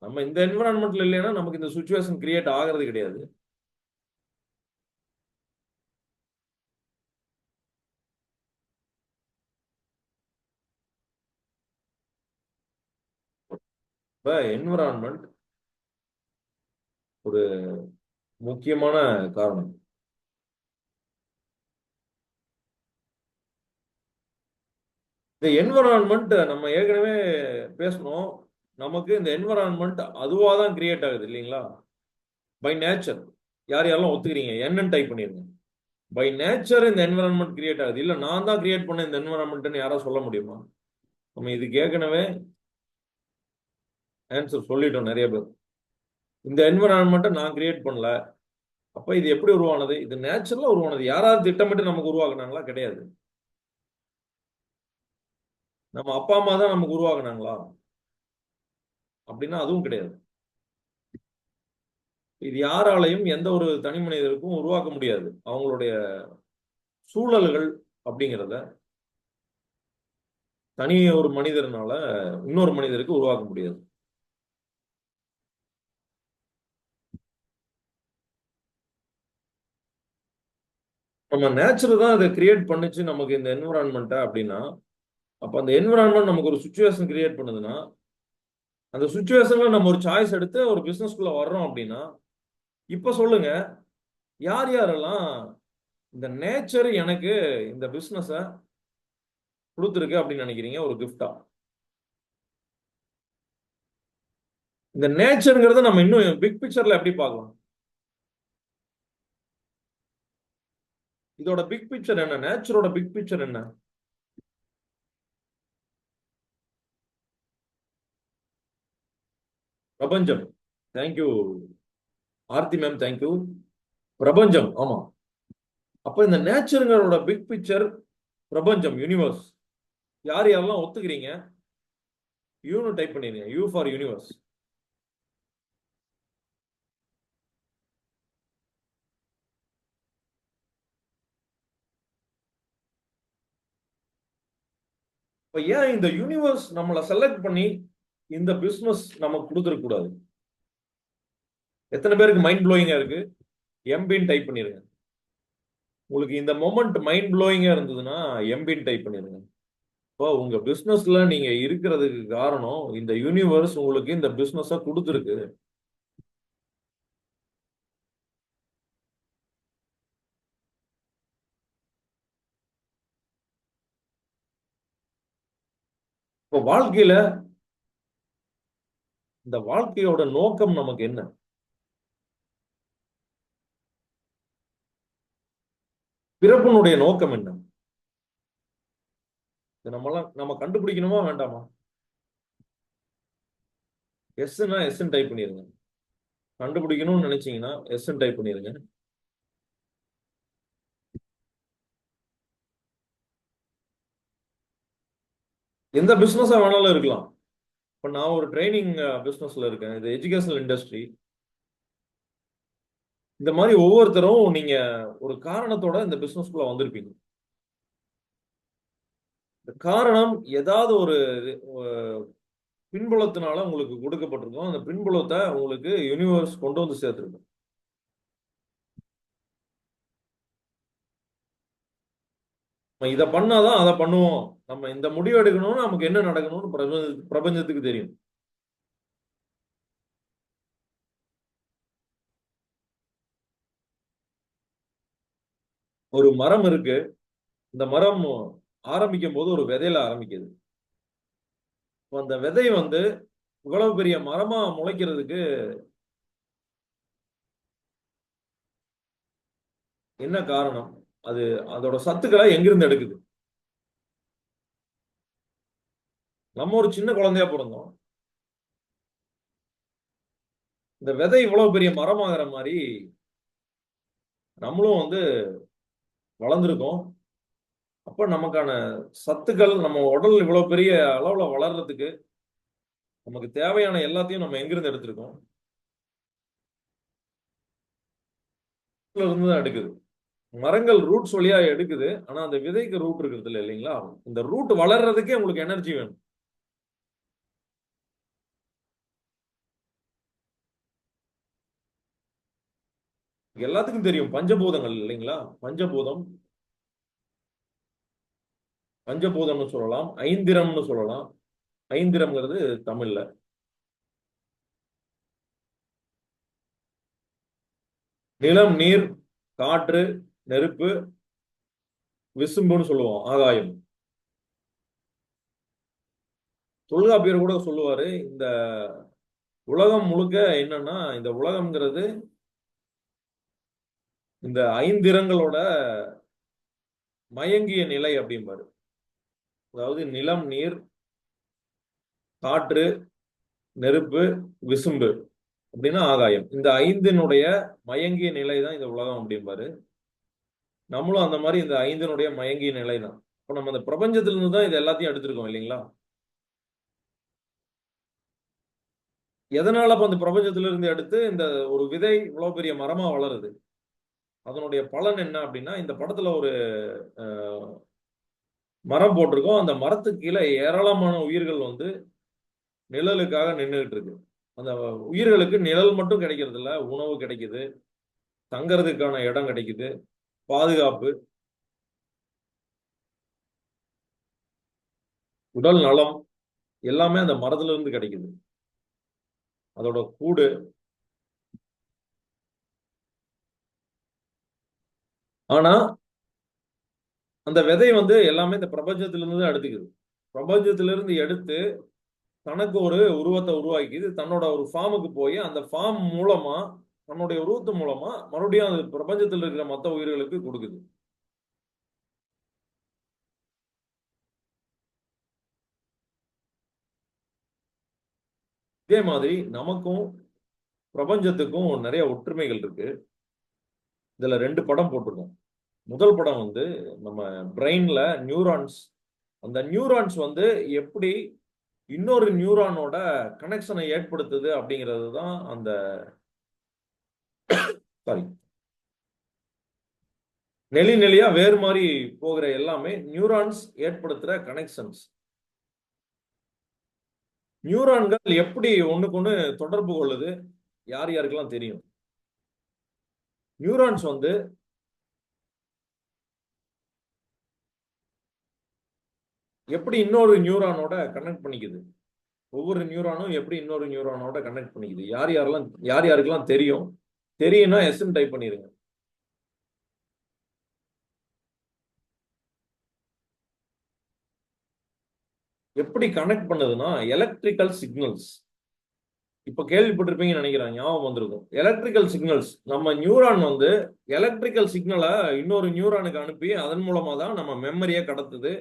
நம்ம இந்த என்விரான்மெண்ட்ல இல்லைன்னா நமக்கு இந்த சுச்சுவேஷன் கிரியேட் ஆகிறது கிடையாது. இப்ப என்விரான்மெண்ட் ஒரு முக்கியமான காரணம். இந்த என்விரான்மெண்ட் நம்ம ஏற்கனவே பேசணும். நமக்கு இந்த என்விரான்மெண்ட் அதுவா தான் கிரியேட் ஆகுது இல்லைங்களா? By nature. யார் யாரெல்லாம் ஒத்துக்கிறீங்க? என்னன்னு டைப் பண்ணிருங்க. பை நேச்சர் இந்த என்விரான்மெண்ட் கிரியேட் ஆகுது. இல்ல நான் தான் கிரியேட் பண்ண இந்த என்விரான்மெண்ட்னு யாராவது சொல்ல முடியுமா? நம்ம இதுக்கு ஏற்கனவே ஆன்சர் சொல்லிட்டோம் நிறைய பேர். இந்த என்விரான்மெண்ட்டை நான் கிரியேட் பண்ணல. அப்ப இது எப்படி உருவானது? இது நேச்சுரலா உருவானது. யாராவது திட்டமிட்டு நமக்கு உருவாக்குனாங்களா? கிடையாது. நம்ம அப்பா அம்மா தான் நமக்கு உருவாக்குனாங்களா? அப்படின்னா அதுவும் கிடையாது. இது யாராலையும் எந்த ஒரு தனி மனிதருக்கும் உருவாக்க முடியாது. அவங்களுடைய சூழல்கள் அப்படிங்கிறத தனி ஒரு மனிதர்னால இன்னொரு மனிதருக்கு உருவாக்க முடியாது. நம்ம நேச்சர் தான் அதை கிரியேட் பண்ணுச்சு நமக்கு இந்த என்விரான்மெண்ட்டை அப்படின்னா, அப்ப அந்த என்விரான்மெண்ட் நமக்கு ஒரு சுச்சுவேஷன் கிரியேட் பண்ணுதுன்னா, அந்த சுச்சுவேஷன்ல நம்ம ஒரு சாய்ஸ் எடுத்து ஒரு பிசினஸ்குள்ள வர்றோம் அப்படின்னா, இப்ப சொல்லுங்க, யார் யாரெல்லாம் இந்த நேச்சர் எனக்கு இந்த பிசினஸ கொடுத்துருக்கு அப்படின்னு நினைக்கிறீங்க ஒரு கிஃப்டா? இந்த நேச்சர்ங்கிறத நம்ம இன்னும் பிக் பிக்சர்ல எப்படி பார்க்கலாம்? இதோட பிக் பிக்சர் என்ன? நேச்சரோட பிக் பிக்சர் என்ன? பிரபஞ்சம். Thank you Aarthi ma'am, thank you. பிரபஞ்சம், ஆமா. அப்ப இந்த நேச்சருங்களோட பிக் பிக்சர் பிரபஞ்சம், யூனிவர்ஸ். யார் யாரெல்லாம் ஒத்துக்கிறீங்க? யூன்னு டைப் பண்ணிருங்க. U for universe. இப்ப ஏன் இந்த யூனிவர்ஸ் நம்மளை செலக்ட் பண்ணி இந்த பிசினஸ் நமக்கு கொடுத்துருக்க கூடாது? எத்தனை பேருக்கு மைண்ட் ப்ளோயிங்கா இருக்கு? எம்பின்னு டைப் பண்ணிருங்க. உங்களுக்கு இந்த மொமெண்ட் மைண்ட் ப்ளோயிங்கா இருந்ததுன்னா எம்பின்னு டைப் பண்ணிருங்க. இப்போ உங்க பிசினஸ்ல நீங்க இருக்கிறதுக்கு காரணம் இந்த யூனிவர்ஸ் உங்களுக்கு இந்த பிசினஸ கொடுத்துருக்கு. இப்போ வாழ்க்கையில இந்த வாழ்க்கையோட நோக்கம் நமக்கு என்ன? பிறப்பினுடைய நோக்கம் என்ன? இதை நம்ம கண்டுபிடிக்கணுமா வேண்டாமா? எஸ்ன்னா எஸ்ன்னு டைப் பண்ணிருங்க. கண்டுபிடிக்கணும்னு நினைச்சீங்கன்னா எஸ்ன்னு டைப் பண்ணிருங்க. எந்த பிசினஸா வேணாலும் இருக்கலாம். இப்ப நான் ஒரு ட்ரைனிங் பிசினஸ்ல இருக்கேன். இது எஜுகேஷனல் இண்டஸ்ட்ரி. இந்த மாதிரி ஒவ்வொருத்தரும் நீங்க ஒரு காரணத்தோட இந்த பிசினஸ்க்குள்ள வந்திருப்பீங்க. இந்த காரணம் ஏதாவது ஒரு அஹ், பின்புலத்தினால உங்களுக்கு கொடுக்கப்பட்டிருக்கும். அந்த பின்புலத்தை உங்களுக்கு யூனிவர்ஸ் கொண்டு வந்து சேர்த்திருக்கும். நம்ம இதை பண்ணாதான் அதை பண்ணுவோம். நம்ம இந்த முடிவு எடுக்கணும்னு நமக்கு என்ன நடக்கணும்னு பிரபஞ்சத்துக்கு தெரியும். ஒரு மரம் இருக்கு. இந்த மரம் ஆரம்பிக்கும் போது ஒரு விதையில ஆரம்பிக்குது. அந்த விதை வந்து இவ்வளவு பெரிய மரமா முளைக்கிறதுக்கு என்ன காரணம்? அது அதோட சத்துக்களை எங்கிருந்து எடுக்குது? நம்ம ஒரு சின்ன குழந்தையா பிறந்தோம். இந்த விதை இவ்வளவு பெரிய மரமாகிற மாதிரி நம்மளும் வந்து வளர்ந்துருக்கோம். அப்ப நமக்கான சத்துக்கள் நம்ம உடல் இவ்வளவு பெரிய அளவுல வளர்றதுக்கு நமக்கு தேவையான எல்லாத்தையும் நம்ம எங்கிருந்து எடுத்திருக்கோம்? இருந்து தான் எடுக்குது. மரங்கள் ரூட்ஸ் வழியா எடுக்குது. ஆனா அந்த விதைக்கு ரூட் இருக்கிறது இல்லை இல்லைங்களா? இந்த ரூட் வளர்றதுக்கே உங்களுக்கு எனர்ஜி வேணும். எல்லாத்துக்கும் தெரியும் பஞ்சபூதங்கள் இல்லைங்களா? பஞ்சபூதம், பஞ்சபூதம்னு சொல்லலாம், ஐந்திரம்னு சொல்லலாம். ஐந்திரம்ங்கிறது தமிழ்ல. நிலம், நீர், காற்று, நெருப்பு, விசும்புன்னு சொல்லுவோம், ஆகாயம். தொல்காப்பியர் கூட சொல்லுவாரு, இந்த உலகம் முழுக்க என்னன்னா, இந்த உலகம்ங்கிறது இந்த ஐந்திரங்களோட மயங்கிய நிலை அப்படிம்பாரு. அதாவது நிலம், நீர், காற்று, நெருப்பு, விசும்பு அப்படின்னா ஆகாயம். இந்த ஐந்தினுடைய மயங்கிய நிலை தான் இந்த உலகம் அப்படிம்பாரு. நம்மளும் அந்த மாதிரி இந்த ஐந்தினுடைய மயங்கிய நிலை தான். இப்போ நம்ம இந்த பிரபஞ்சத்திலிருந்து தான் இது எல்லாத்தையும் எடுத்திருக்கோம் இல்லைங்களா? எதனால அப்ப அந்த பிரபஞ்சத்திலிருந்து எடுத்து இந்த ஒரு விதை இவ்வளவு பெரிய மரமா வளருது? அதனுடைய பலன் என்ன அப்படின்னா, இந்த படத்துல ஒரு மரம் போட்டிருக்கோம். அந்த மரத்துக்கு கீழே ஏராளமான உயிர்கள் வந்து நிழலுக்காக நின்றுகிட்டு இருக்கு. அந்த உயிர்களுக்கு நிழல் மட்டும் கிடைக்கிறது இல்ல, உணவு கிடைக்குது, தங்கறதுக்கான இடம் கிடைக்குது, பாதுகாப்பு, உடல் நலம் எல்லாமே அந்த மரத்துல இருந்து கிடைக்குது. அதோட கூடு. ஆனா அந்த விதை வந்து எல்லாமே இந்த பிரபஞ்சத்திலிருந்து தான் எடுத்துக்குது. பிரபஞ்சத்திலிருந்து எடுத்து தனக்கு ஒரு உருவத்தை உருவாக்கிது. தன்னோட ஒரு ஃபார்முக்கு போய் அந்த ஃபார்ம் மூலமா, தன்னுடைய உருவத்து மூலமா மறுபடியும் அது பிரபஞ்சத்தில் இருக்கிற மற்ற உயிர்களுக்கு கொடுக்குது. இதே மாதிரி நமக்கும் பிரபஞ்சத்துக்கும் நிறைய ஒற்றுமைகள் இருக்கு. இதுல 2 படம் போட்டிருக்கோம். முதல் படம் வந்து நம்ம பிரெயின்ல நியூரான்ஸ், அந்த நியூரான்ஸ் வந்து எப்படி இன்னொரு நியூரானோட கனெக்ஷனை ஏற்படுத்துது அப்படிங்கிறது தான் அந்த சாரி நெளி நெளியா வேறு மாதிரி போகிற எல்லாமே நியூரான்ஸ் ஏற்படுத்துற கனெக்ஷன்ஸ். நியூரான்கள் எப்படி ஒண்ணுக்கு ஒண்ணு தொடர்பு கொள்ளுது, யார் யாருக்கெல்லாம் தெரியும்? நியூரான்ஸ் வந்து எப்படி இன்னொரு நியூரானோட கனெக்ட் பண்ணிக்குது, ஒவ்வொரு நியூரானும் எப்படி இன்னொரு நியூரானோட கனெக்ட் பண்ணிக்குது, யார் யாருக்கெல்லாம் தெரியும். தெரியும்னா எஸ்ன்னு டைப் பண்ணிருங்க. எப்படி கனெக்ட் பண்ணுதுன்னா எலக்ட்ரிக்கல் சிக்னல்ஸ். இப்ப கேள்விப்பட்டிருப்பீங்கன்னு நினைக்கிறேன், ஞாபகம் வந்திருக்கும். எலக்ட்ரிக்கல் சிக்னல்ஸ், நம்ம நியூரான் வந்து எலக்ட்ரிக்கல் சிக்னலை இன்னொரு நியூரானுக்கு அனுப்பி அதன் மூலமா தான் நம்ம மெமரியை கடத்துது.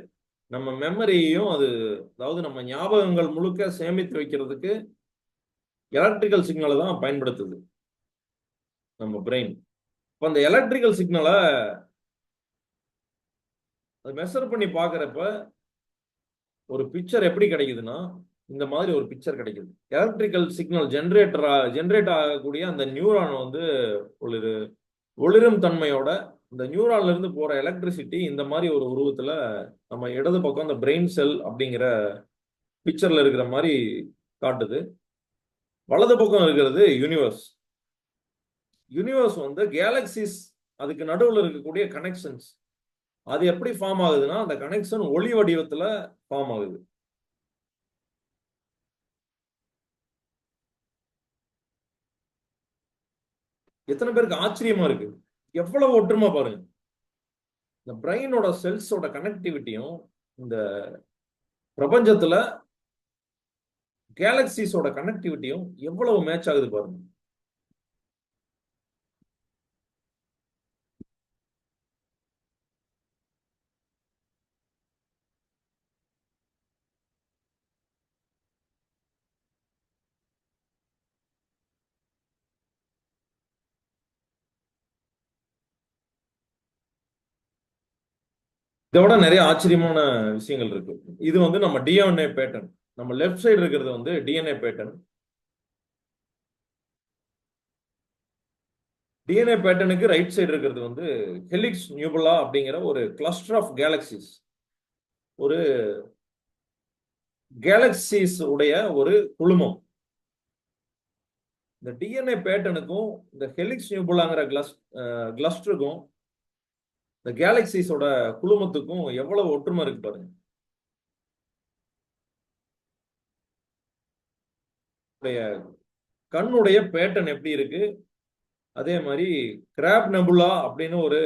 நம்ம மெமரியையும் அது, அதாவது நம்ம ஞாபகங்கள் முழுக்க சேமித்து வைக்கிறதுக்கு எலக்ட்ரிக்கல் சிக்னலை தான் பயன்படுத்துது நம்ம பிரெயின். இப்போ அந்த எலக்ட்ரிக்கல் சிக்னலை அது மெஷர் பண்ணி பார்க்குறப்ப ஒரு பிக்சர் எப்படி கிடைக்குதுன்னா, இந்த மாதிரி ஒரு பிக்சர் கிடைக்குது. எலக்ட்ரிக்கல் சிக்னல் ஜென்ரேட் ஆகக்கூடிய அந்த நியூரான் வந்து ஒரு ஒளிரும் தன்மையோட இந்த நியூரான்ல இருந்து போற எலக்ட்ரிசிட்டி இந்த மாதிரி ஒரு உருவத்துல நம்ம இடது பக்கம் அந்த பிரெயின் செல் அப்படிங்கிற பிக்சர்ல இருக்கிற மாதிரி காட்டுது. வலது பக்கம் இருக்கிறது யூனிவர்ஸ். யூனிவர்ஸ் வந்து கேலக்சிஸ், அதுக்கு நடுவில் இருக்கக்கூடிய கனெக்ஷன்ஸ். அது எப்படி ஃபார்ம் ஆகுதுன்னா, அந்த கனெக்ஷன் ஒளி வடிவத்துல ஃபார்ம் ஆகுது. எத்தனை பேருக்கு ஆச்சரியமா இருக்கு? எவ்வளவு ஒற்றுமை பாருங்க. இந்த பிரெயினோட செல்ஸோட கனெக்டிவிட்டியும் இந்த பிரபஞ்சத்துல கேலக்சிஸோட கனெக்டிவிட்டியும் எவ்வளவு மேட்ச் ஆகுது பாருங்க. இதை விட நிறைய ஆச்சரியமான விஷயங்கள் இருக்கு. இது வந்து நம்ம டிஎன்ஏ பேட்டர்ன். நம்ம லெஃப்ட் சைடு இருக்கிறது வந்து டிஎன்ஏ பேட்டர்ன். டிஎன்ஏ பேட்டர்னுக்கு ரைட் சைடு இருக்கிறது வந்து ஹெலிக்ஸ் நியூபுலா அப்படிங்கிற ஒரு கிளஸ்டர் ஆஃப் கேலக்சிஸ். ஒரு கேலக்சிஸ் உடைய ஒரு குழுமம். இந்த டிஎன்ஏ பேட்டர்னுக்கும் இந்த ஹெலிக்ஸ் நியூபுலாங்கிற கிளஸ்டருக்கும் இந்த கேலக்சிஸோட குழுமத்துக்கும் எவ்வளவு ஒற்றுமை இருக்கு பாருங்க. கண்ணுடைய பேட்டர்ன் எப்படி இருக்கு, அதே மாதிரி கிராப் நெபுலா அப்படின்னு ஒரு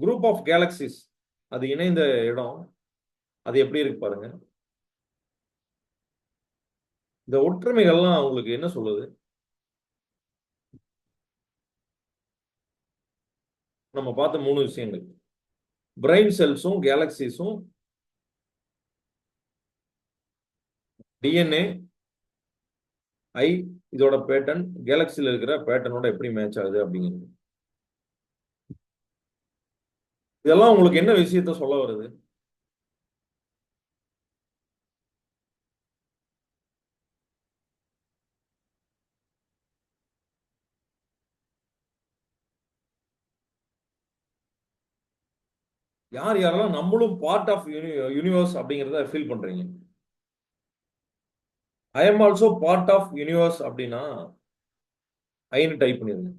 குரூப் ஆஃப் கேலக்சிஸ் அது இணைந்த இடம், அது எப்படி இருக்கு பாருங்க. இந்த ஒற்றுமைகள்லாம் உங்களுக்கு என்ன சொல்லுது? நம்ம பார்த்த மூணு விஷயங்கள், பிரெயின் செல்ஸும் கேலக்சிஸும் டிஎன்ஏ ஐ இதோட பேட்டர்ன் கேலக்சியில் இருக்கிற பேட்டர்னோட எப்படி மேட்ச் ஆகுது அப்படிங்கிறது. இதெல்லாம் உங்களுக்கு என்ன விஷயத்த சொல்ல வருது? யார் யாரெல்லாம் நம்மளும் பார்ட் ஆஃப் யூனிவர்ஸ் அப்படிங்கிறத ஃபீல் பண்றீங்க? I am also part of universe அப்படின்னா ஐன்னு டைப் பண்ணிருங்க.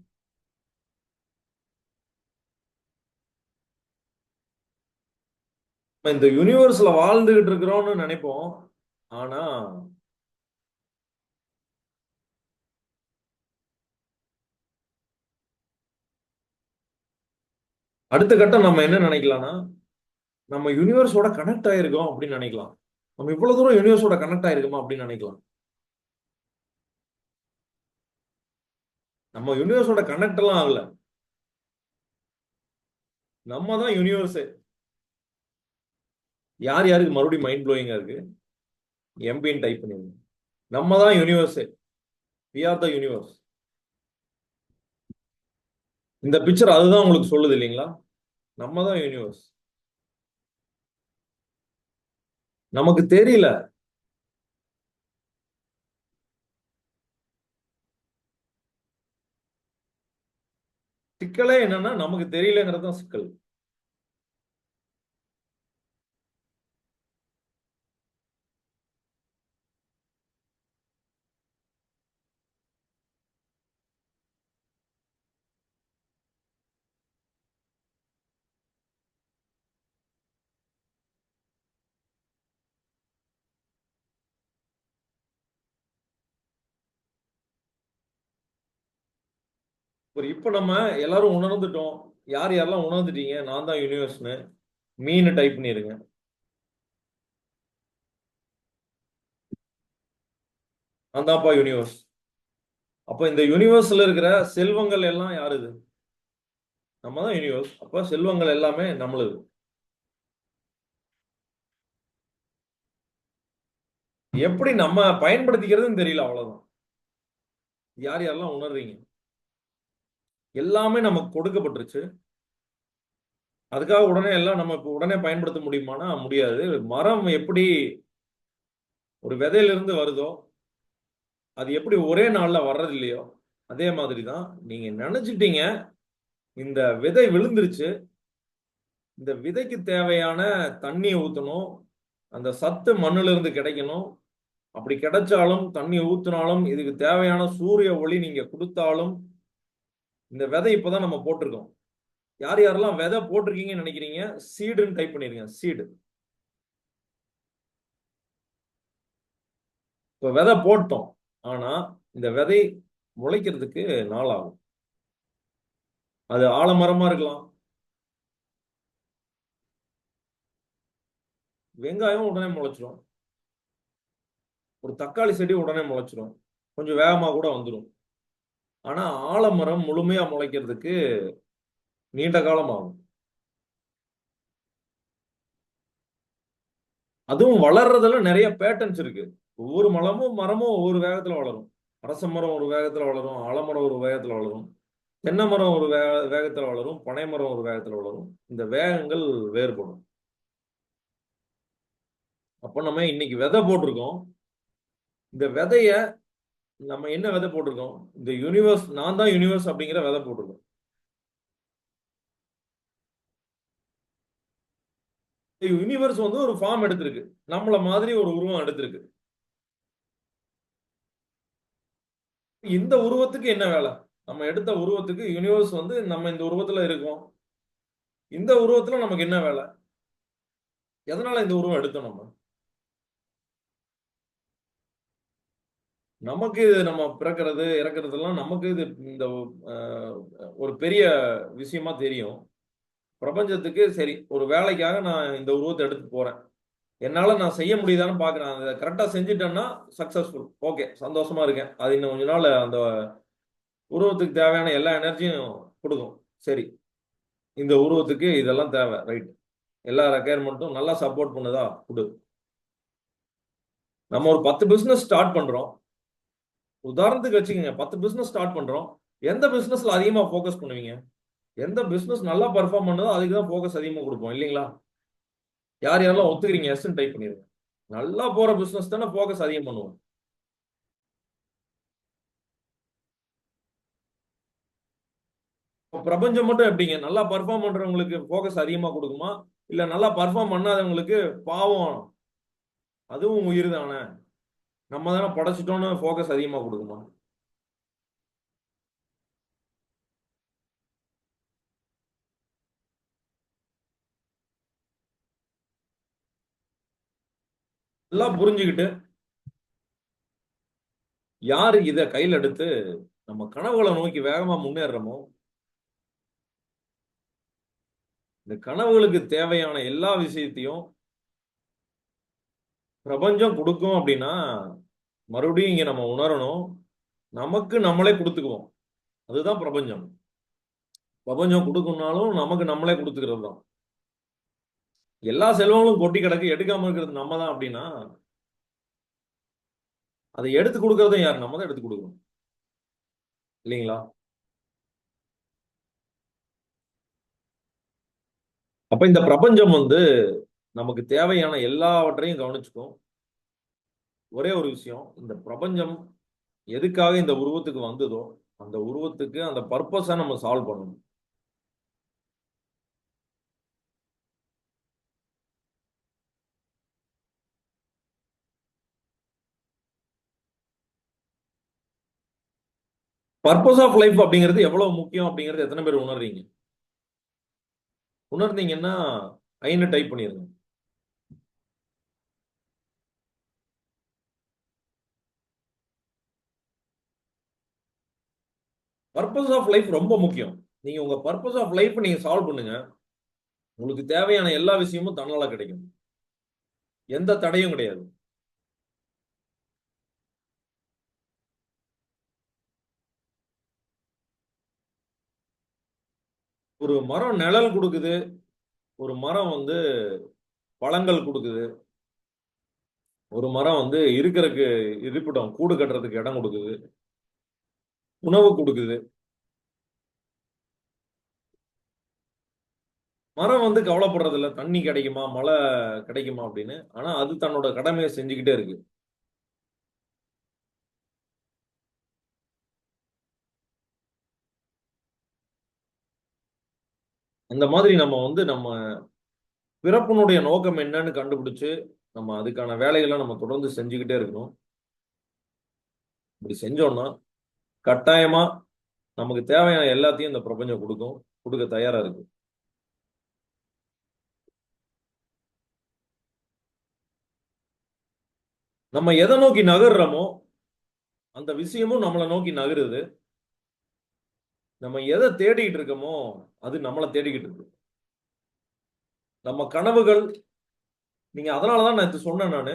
இந்த யூனிவர்ஸ்ல வாழ்ந்துகிட்டு இருக்கிறோம்னு நினைப்போம். ஆனா அடுத்த கட்டம் நம்ம என்ன நினைக்கலாம்னா, நம்ம யூனிவர்ஸோட கனெக்ட் ஆயிருக்கோம் அப்படின்னு நினைக்கலாம். நம்ம இவ்வளவு தூரம் யூனிவர்ஸோட கனெக்ட் ஆயிருக்கோமா அப்படின்னு நினைக்கலாம். நம்ம யூனிவர்ஸோட கனெக்ட் எல்லாம் ஆகல, நம்ம தான் யூனிவர்ஸே. யார் யாருக்கு மறுபடியும் மைண்ட் ப்ளோயிங்கா இருக்கு? எம்பின்னு டைப் பண்ணுங்க. நம்ம தான் யூனிவர்ஸே. We are the universe. இந்த பிக்சர் அதுதான் உங்களுக்கு சொல்லுது இல்லைங்களா? நம்ம தான் யூனிவர்ஸ். நமக்கு தெரியல. சிக்கலே என்னன்னா நமக்கு தெரியலங்கிறது தான் சிக்கல். இப்ப நம்ம எல்லாரும் உணர்ந்துட்டோம். யார் யாரெல்லாம் உணர்ந்துட்டீங்க நான் தான் யூனிவர்ஸ்னு மீன் டைப் பண்ணிருங்க. நான் தான்ப்பா யூனிவர்ஸ். அப்ப இந்த யூனிவர்ஸ்ல இருக்கிற செல்வங்கள் எல்லாம் யாருது? நம்ம தான் யூனிவர்ஸ். அப்ப செல்வங்கள் எல்லாமே நம்மளுது. எப்படி நம்ம பயன்படுத்திக்கிறதுன்னு தெரியல, அவ்வளவுதான். யார் யாரெல்லாம் உணர்றீங்க? எல்லாமே நமக்கு கொடுக்கப்பட்டுருச்சு. அதுக்காக உடனே எல்லாம் நம்ம இப்ப உடனே பயன்படுத்த முடியுமானா முடியாது. மரம் எப்படி ஒரு விதையிலிருந்து வருதோ, அது எப்படி ஒரே நாள்ல வர்றது இல்லையோ, அதே மாதிரி தான் நீங்க நினைச்சிட்டீங்க இந்த விதை விழுந்துருச்சு, இந்த விதைக்கு தேவையான தண்ணியை ஊத்தணும், அந்த சத்து மண்ணுல இருந்து கிடைக்கணும். அப்படி கிடைச்சாலும் தண்ணி ஊத்தினாலும் இதுக்கு தேவையான சூரிய ஒளி நீங்க கொடுத்தாலும் இந்த விதை இப்பதான் நம்ம போட்டிருக்கோம். யார் யாரெல்லாம் விதை போட்டிருக்கீங்கன்னு நினைக்கிறீங்க? சீடுன்னு டைப் பண்ணிருங்க. சீடு. இப்ப விதை போட்டோம். ஆனா இந்த விதை முளைக்கிறதுக்கு நாள் ஆகும். அது ஆலமரமா இருக்கலாம். வெங்காயம் உடனே முளைச்சிரும். ஒரு தக்காளி செடி உடனே முளைச்சிரும். கொஞ்சம் வேகமா கூட வந்துடும். ஆனா ஆலமரம் முழுமையா முளைக்கிறதுக்கு நீண்ட காலம் ஆகும். அதுவும் வளர்றதுல நிறைய பேட்டர்ன்ஸ் இருக்கு. ஒவ்வொரு மரமும் ஒவ்வொரு வேகத்துல வளரும். அரச மரம் ஒரு வேகத்துல வளரும், ஆலமரம் ஒரு வேகத்துல வளரும், தென்னை மரம் ஒரு வேகத்துல வளரும், பனை மரம் ஒரு வேகத்துல வளரும். இந்த வேகங்கள் வேறுபடும். அப்ப நம்ம இன்னைக்கு விதை போட்டிருக்கோம். இந்த விதைய நம்ம என்ன விதை போட்டிருக்கோம்? இந்த யூனிவர்ஸ், நான் தான் யூனிவர்ஸ் அப்படிங்கிற விதை போட்டிருக்கோம். யூனிவர்ஸ் வந்து ஒரு ஃபார்ம் எடுத்திருக்கு. நம்மள மாதிரி ஒரு உருவம் எடுத்திருக்கு. இந்த உருவத்துக்கு என்ன வேலை? நம்ம எடுத்த உருவத்துக்கு யூனிவர்ஸ் வந்து நம்ம இந்த உருவத்துல இருக்கோம். இந்த உருவத்துல நமக்கு என்ன வேலை? எதனால இந்த உருவம் எடுத்தோம் நம்ம? நமக்கு இது நம்ம பிறக்கிறது இறக்குறதெல்லாம் நமக்கு இது இந்த ஒரு பெரிய விஷயமா தெரியும். பிரபஞ்சத்துக்கு சரி ஒரு வேலைக்காக நான் இந்த உருவத்தை எடுத்து போறேன். என்னால நான் செய்ய முடியுதான்னு பாக்குறேன். அதை கரெக்டா செஞ்சுட்டேன்னா சக்சஸ்ஃபுல். ஓகே, சந்தோஷமா இருக்கேன். அது இன்னும் கொஞ்ச நாள் அந்த உருவத்துக்கு தேவையான எல்லா எனர்ஜியும் கொடுக்கும். சரி, இந்த உருவத்துக்கு இதெல்லாம் தேவை, ரைட். எல்லா ரெக்குயர்மெண்ட்டும் நல்லா சப்போர்ட் பண்ணுதா கொடு. நம்ம ஒரு 10 பிசினஸ் ஸ்டார்ட் பண்றோம். உதாரணத்துக்கு வச்சுக்கோங்க, 10 பிசினஸ் ஸ்டார்ட் பண்றோம். எந்த பிசினஸ்ல அதிகமா ஃபோக்கஸ் பண்ணுவீங்க? எந்த பிசினஸ் நல்லா பெர்ஃபார்ம் பண்ணுதோ அதுக்கு தான் ஃபோக்கஸ் அதிகமா கொடுப்போம், இல்லைங்களா? யார் யாரெல்லாம் ஒத்துக்கிறீங்க? எஸ்ன்னு டைப் பண்ணிருங்க. நல்லா போற பிசினஸ் தானே ஃபோக்கஸ் அதிகம் பண்ணுவோம். பிரபஞ்சம் மட்டும் எப்படிங்க? நல்லா பர்ஃபார்ம் பண்றவங்களுக்கு ஃபோக்கஸ் அதிகமா கொடுக்குமா? இல்ல நல்லா பர்ஃபார்ம் பண்ணாதவங்களுக்கு பாவம் அதுவும் உயிர் தானே, நம்ம தானே படைச்சிட்டோம்னு ஃபோக்கஸ் அதிகமா கொடுக்குமா? எல்லாம் புரிஞ்சுக்கிட்டு யாரு இத கையில் எடுத்து நம்ம கனவுகளை நோக்கி வேகமா முன்னேறமோ, இந்த கனவுகளுக்கு தேவையான எல்லா விஷயத்தையும் பிரபஞ்சம் கொடுக்கும். அப்படின்னா மறுபடியும் இங்க நம்ம உணரணும், நமக்கு நம்மளே கொடுத்துக்குவோம். அதுதான் பிரபஞ்சம். பிரபஞ்சம் கொடுக்கணும்னாலும் நமக்கு நம்மளே கொடுத்துக்கிறது தான். எல்லா செல்வங்களும் கொட்டி கிடக்கு, எடுக்காம இருக்கிறது நம்ம தான். அப்படின்னா அதை எடுத்து கொடுக்கறதும் யார்? நம்ம தான் எடுத்து கொடுக்கணும், இல்லைங்களா? அப்ப இந்த பிரபஞ்சம் வந்து நமக்கு தேவையான எல்லாவற்றையும் கவனிச்சுக்கும். ஒரே ஒரு விஷயம், இந்த பிரபஞ்சம் எதுக்காக இந்த உருவத்துக்கு வந்ததோ அந்த உருவத்துக்கு அந்த பர்பஸை நம்ம சால்வ் பண்ணணும். பர்பஸ் ஆஃப் லைஃப் அப்படிங்கிறது எவ்வளவு முக்கியம் அப்படிங்கிறது எத்தனை பேர் உணர்றீங்க? உணர்ந்தீங்கன்னா ஐன்னு டைப் பண்ணிருங்க. பர்பஸ் ஆஃப் லைஃப் ரொம்ப முக்கியம். நீங்க உங்க பர்பஸ் ஆஃப் லைஃப் நீங்க சால்வ் பண்ணுங்க, உங்களுக்கு தேவையான எல்லா விஷயமும் தன்னால கிடைக்கும். எந்த தடையும் கிடையாது. ஒரு மரம் நிழல் கொடுக்குது, ஒரு மரம் வந்து பழங்கள் கொடுக்குது, ஒரு மரம் வந்து இருக்கிறதுக்கு இருப்பிடம் கூடு கட்டுறதுக்கு இடம் கொடுக்குது, உணவு கொடுக்குது. மரம் வந்து கவலைப்படுறது இல்ல தண்ணி கிடைக்குமா மழை கிடைக்குமா அப்படின்னு. ஆனா அது தன்னோட கடமையை செஞ்சுக்கிட்டே இருக்கு. அந்த மாதிரி நம்ம வந்து நம்ம பிறப்பினுடைய நோக்கம் என்னன்னு கண்டுபிடிச்சு நம்ம அதுக்கான வேலைகளை நம்ம தொடர்ந்து செஞ்சுக்கிட்டே இருக்கணும். இப்படி செஞ்சோம்னா கட்டாயமா நமக்கு தேவையான எல்லாத்தையும் இந்த பிரபஞ்சம் கொடுக்கும், கொடுக்க தயாரா இருக்கு. நம்ம எதை நோக்கி நகர்றோமோ அந்த விஷயமும் நம்மளை நோக்கி நகருது. நம்ம எதை தேடிக்கிட்டு இருக்கோமோ அது நம்மளை தேடிக்கிட்டு இருக்கு. நம்ம கனவுகள், நீங்க அதனாலதான் நான் சொன்னேன் நானு,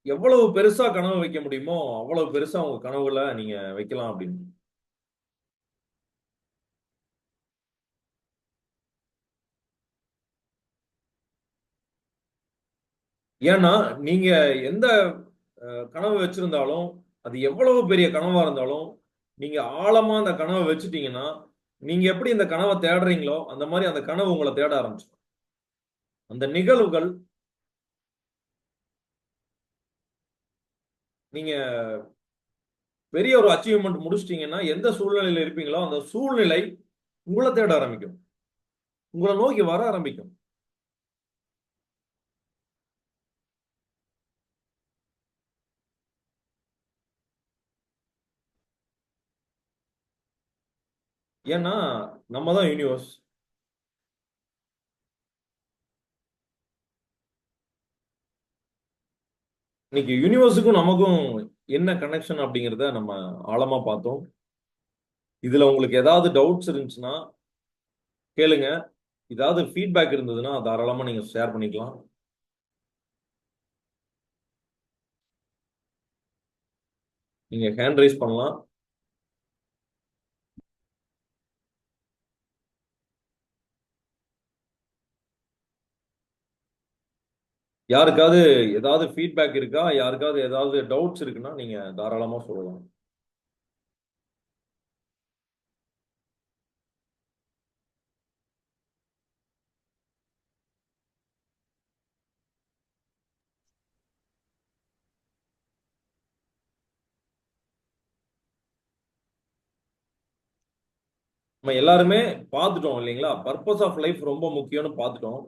எவ்வளவு பெருசா கனவு வைக்க முடியுமோ அவ்வளவு பெருசா உங்க கனவுகளை நீங்க வைக்கலாம் அப்படின்னு. ஏன்னா நீங்க எந்த கனவு வச்சிருந்தாலும் அது எவ்வளவு பெரிய கனவா இருந்தாலும் நீங்க ஆழமா அந்த கனவை வச்சுட்டீங்கன்னா நீங்க எப்படி இந்த கனவை தேடுறீங்களோ அந்த மாதிரி அந்த கனவு உங்களை தேட ஆரம்பிச்சு. அந்த நிகழ்வுகள் நீங்க பெரிய ஒரு அச்சீவ்மெண்ட் முடிச்சிட்டீங்கன்னா எந்த சூழ்நிலையில இருப்பீங்களோ அந்த சூழ்நிலை உங்களை தேட ஆரம்பிக்கும், உங்களை நோக்கி வர ஆரம்பிக்கும். ஏன்னா நம்ம தான் யூனிவர்ஸ். இன்னைக்கு யூனிவர்ஸுக்கும் நமக்கும் என்ன கனெக்ஷன் அப்படிங்கிறத நம்ம ஆழமா பார்த்தோம். இதுல உங்களுக்கு ஏதாவது டவுட்ஸ் இருந்துச்சுன்னா கேளுங்க. ஏதாவது ஃபீட்பேக் இருந்ததுன்னா தாராளமா நீங்க ஷேர் பண்ணிக்கலாம். நீங்க ஹேண்ட் ரைஸ் பண்ணலாம். யாருக்காவது ஏதாவது ஃபீட்பேக் இருக்கா, யாருக்காவது ஏதாவது டவுட்ஸ் இருக்குன்னா நீங்க தாராளமா சொல்லலாம். நம்ம எல்லாருமே பார்த்துட்டோம் இல்லைங்களா, பர்பஸ் ஆஃப் லைஃப் ரொம்ப முக்கியம்னு பார்த்துட்டோம்.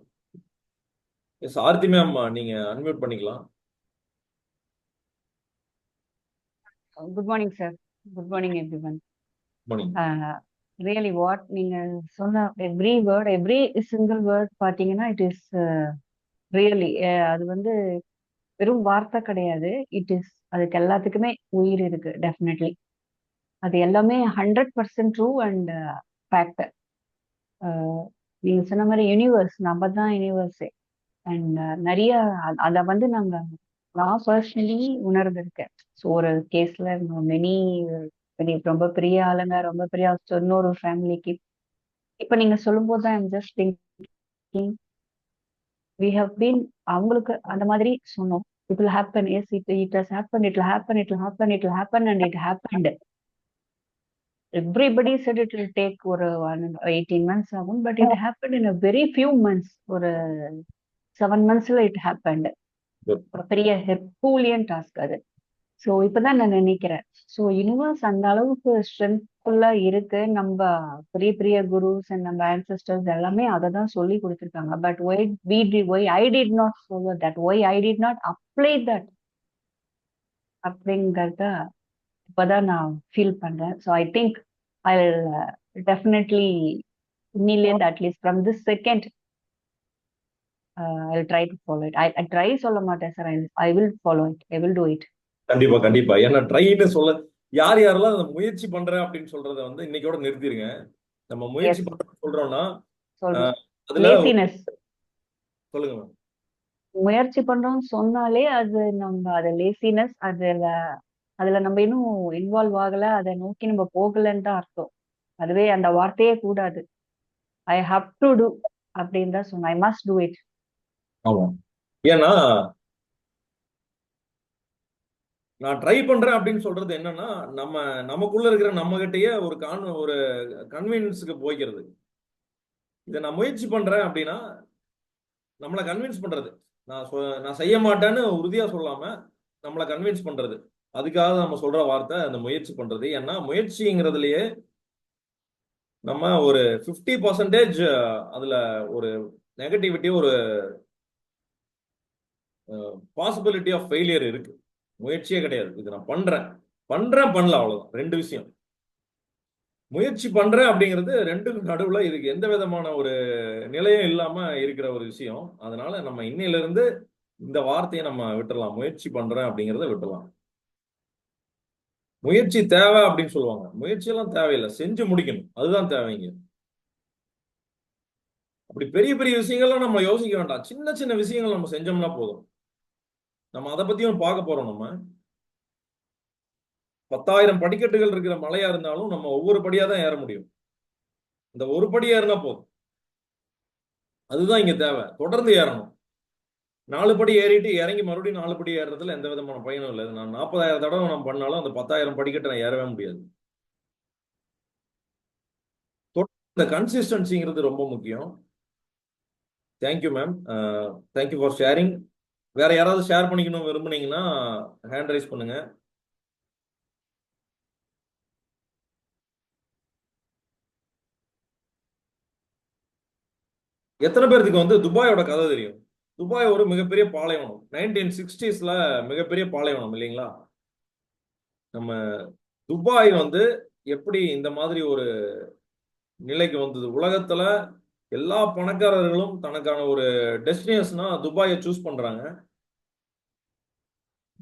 எஸ் ஆர்த்தி மேம், நீங்க அன்மியூட் பண்ணிக்கலாம். Good morning, sir. Good morning, everyone. Morning. Really, what நீங்க சொன்ன every word, every single word பார்த்தீங்கன்னா it is really அது வந்து வெறும் வார்த்தை கிடையாது. இட் இஸ் அதுக்கு எல்லாத்துக்குமே உயிர் இருக்கு டெஃபினெட்லி. அது எல்லாமே 100% ட்ரூ அண்ட் ஃபேக்ட். நீங்க சொன்ன மாதிரி யூனிவர்ஸ், நம்ம தான் யூனிவர்ஸே. அண்ட் நிறைய அதை வந்து நான் பர்சனலி உணர்ந்திருக்கேன். ஸோ ஒரு கேஸ்ல மெனி ரொம்ப பெரிய ஆளுங்க, ரொம்ப பெரிய இன்னொரு ஃபேமிலிக்கு இப்ப நீங்க சொல்லும்போது தான் I'm just thinking we have been அவங்களுக்கு அந்த மாதிரி சொன்னோம். It will happen, yes it has happen, it will happen, it will happen, it will happen and it happened. Everybody said it will take ஒரு 18 months ஆகும், but it happen in a very few months. ஒரு 7 monthsல it happened. ஒரு பெரிய Herculean task அது. So இப்பதான் நான் நினைக்கிறேன், so universe அந்த அளவுக்கு ஸ்ட்ரென்த்ஃபுல்லா இருக்கு. நம்ம பெரிய பெரிய குருஸ் அண்ட் நம்ம ஆன்செஸ்டர்ஸ் எல்லாமே அதை தான் சொல்லி கொடுத்துருக்காங்க. But why I did not follow that, why I did not apply that அப்படிங்கிறத இப்பதான் நான் ஃபீல் பண்றேன். So I think I definitely இன்னிலேருந்து at least from this second I try to follow it. I try சொல்ல மாட்டேன் sir, I will follow it, I will do it. கண்டிப்பா கண்டிப்பா. ஏன்னா ட்ரைன்னு சொல்ல யார் யாரெல்லாம் அந்த முயற்சி பண்றேன் அப்படின்னு சொல்றத வந்து இன்னைக்கோட நிறுத்திடுங்க. நம்ம முயற்சி எஸ், பண்றோம்னு சொல்றோம்னா சொல்றோம். அதுல லேசினஸ். சொல்லுங்க மேம். முயற்சி பண்றோம்னு சொன்னாலே அது நம்ம அது லேசினஸ். அதுல நம்ம இன்னும் இன்வால்வ் ஆகல, அதை நோக்கி நம்ம போகலன்னு தான் அர்த்தம். அதுவே அந்த வார்த்தையே கூடாது. ஐ ஹாவ் டு டூ அப்படின்னு தான் சொன்னேன். I must do it. ஆமா, ஏன்னா நான் ட்ரை பண்றேன் அப்படின்னு சொல்றது என்னன்னா, நம்ம நமக்குள்ள இருக்கிற நம்ம கிட்டயே ஒரு கன்வீனியன்ஸுக்கு போய்க்கிறது. இதை நான் முயற்சி பண்றேன் அப்படின்னா நம்மளை கன்வின்ஸ் பண்றது. நான் செய்ய மாட்டேன்னு உறுதியா சொல்லாம நம்மளை கன்வின்ஸ் பண்றது. அதுக்காக நம்ம சொல்ற வார்த்தை அந்த முயற்சி பண்றது. ஏன்னா முயற்சிங்கிறதுலயே நம்ம ஒரு 50% அதுல ஒரு நெகட்டிவிட்டி, ஒரு பாசிபிலிட்டி ஆஃப் ஃபெயிலியர் இருக்கு. முயற்சியே கிடையாது. இது நான் பண்றேன் பண்ணல, அவ்வளவுதான். ரெண்டு விஷயம். முயற்சி பண்றேன் அப்படிங்கிறது ரெண்டுக்கும் நடுவுல இதுக்கு எந்த விதமான ஒரு நிலையும் இல்லாம இருக்கிற ஒரு விஷயம். அதனால நம்ம இன்னையில இருந்து இந்த வார்த்தையை நம்ம விட்டுறலாம். முயற்சி பண்றேன் அப்படிங்கிறத விட்டுறலாம். முயற்சி தேவை அப்படின்னு சொல்லுவாங்க. முயற்சியெல்லாம் தேவையில்லை, செஞ்சு முடிக்கணும், அதுதான் தேவைங்க. அப்படி பெரிய பெரிய விஷயங்கள்லாம் நம்ம யோசிக்க வேண்டாம். சின்ன சின்ன விஷயங்கள் நம்ம செஞ்சோம்னா போதும். நம்ம அதை பத்தியும் பார்க்க போறோம். நம்ம 10,000 படிக்கட்டுகள் இருக்கிற மலையா இருந்தாலும் நம்ம ஒவ்வொரு படியா தான் ஏற முடியும். இந்த ஒரு படி ஏறினா போதும். அதுதான் இங்க தேவை. தொடர்ந்து ஏறணும். 4 படி ஏறிட்டு இறங்கி மறுபடியும் 4 படி ஏறுறதுல எந்த விதமான பயனும் இல்லை. நான் 40,000 தடவை நான் பண்ணாலும் அந்த 10,000 படிக்கட்டை நான் ஏறவே முடியாது. இந்த கன்சிஸ்டன்சிங்கிறது ரொம்ப முக்கியம். Thank you ma'am. Thank you for sharing. வேற யாராவது ஷேர் பண்ணிக்கணும் விரும்புனீங்கன்னா ஹேண்ட் ரைஸ் பண்ணுங்க. எத்தனை பேருக்கு வந்து துபாயோட கதை தெரியும்? துபாய் ஒரு மிகப்பெரிய பாலைவனம். 1960s மிகப்பெரிய பாலைவனம் இல்லைங்களா? நம்ம துபாய் வந்து எப்படி இந்த மாதிரி ஒரு நிலைக்கு வந்தது? உலகத்துல எல்லா பணக்காரர்களும் தனக்கான ஒரு டெஸ்டினேஷனா துபாயை சூஸ் பண்றாங்க.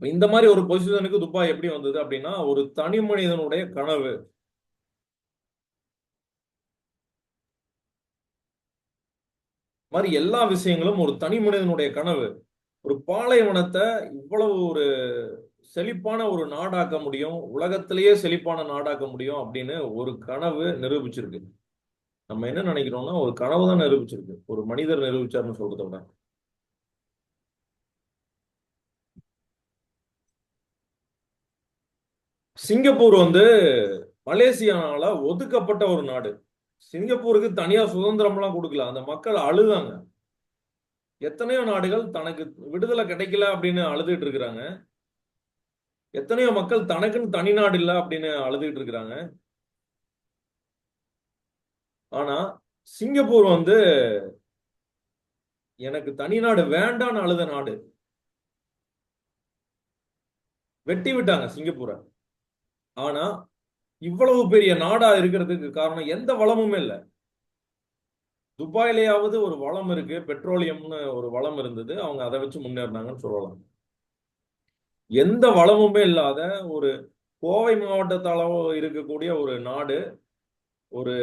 இந்த மாதிரி ஒரு பொசிஷனுக்கு துபாய் எப்படி வந்தது அப்படின்னா, ஒரு தனி மனிதனுடைய கனவு. மாதிரி எல்லா விஷயங்களும் ஒரு தனி மனிதனுடைய கனவு. ஒரு பாலைவனத்தை இவ்வளவு ஒரு செழிப்பான ஒரு நாடாக்க முடியும், உலகத்திலேயே செழிப்பான நாடாக்க முடியும் அப்படின்னு ஒரு கனவு நிரூபிச்சிருக்கு. நம்ம என்ன நினைக்கிறோம்னா ஒரு கனவு தான் நிரூபிச்சிருக்கு, ஒரு மனிதர் நிரூபிச்சாருன்னு சொல்றதை விட. சிங்கப்பூர் வந்து மலேசியானால ஒதுக்கப்பட்ட ஒரு நாடு. சிங்கப்பூருக்கு தனியா சுதந்திரம்லாம் கொடுக்கல. அந்த மக்கள் அழுதாங்க. எத்தனையோ நாடுகள் தனக்கு விடுதலை கிடைக்கல அப்படின்னு அழுதுட்டு இருக்கிறாங்க. எத்தனையோ மக்கள் தனக்குன்னு தனி நாடு இல்லை அப்படின்னு அழுதுட்டு இருக்கிறாங்க. ஆனா சிங்கப்பூர் வந்து எனக்கு தனி நாடு வேண்டான்னு அழுத நாடு. வெட்டி விட்டாங்க சிங்கப்பூரை. ஆனா இவ்வளவு பெரிய நாடா இருக்கிறதுக்கு காரணம் எந்த வளமுமே இல்லை. துபாயிலேயாவது ஒரு வளம் இருக்கு, பெட்ரோலியம்னு ஒரு வளம் இருந்தது, அவங்க அதை வச்சு முன்னேறினாங்கன்னு சொல்லலாம். எந்த வளமுமே இல்லாத ஒரு கோவை மாவட்டத்தளவு இருக்கக்கூடிய ஒரு நாடு ஒரு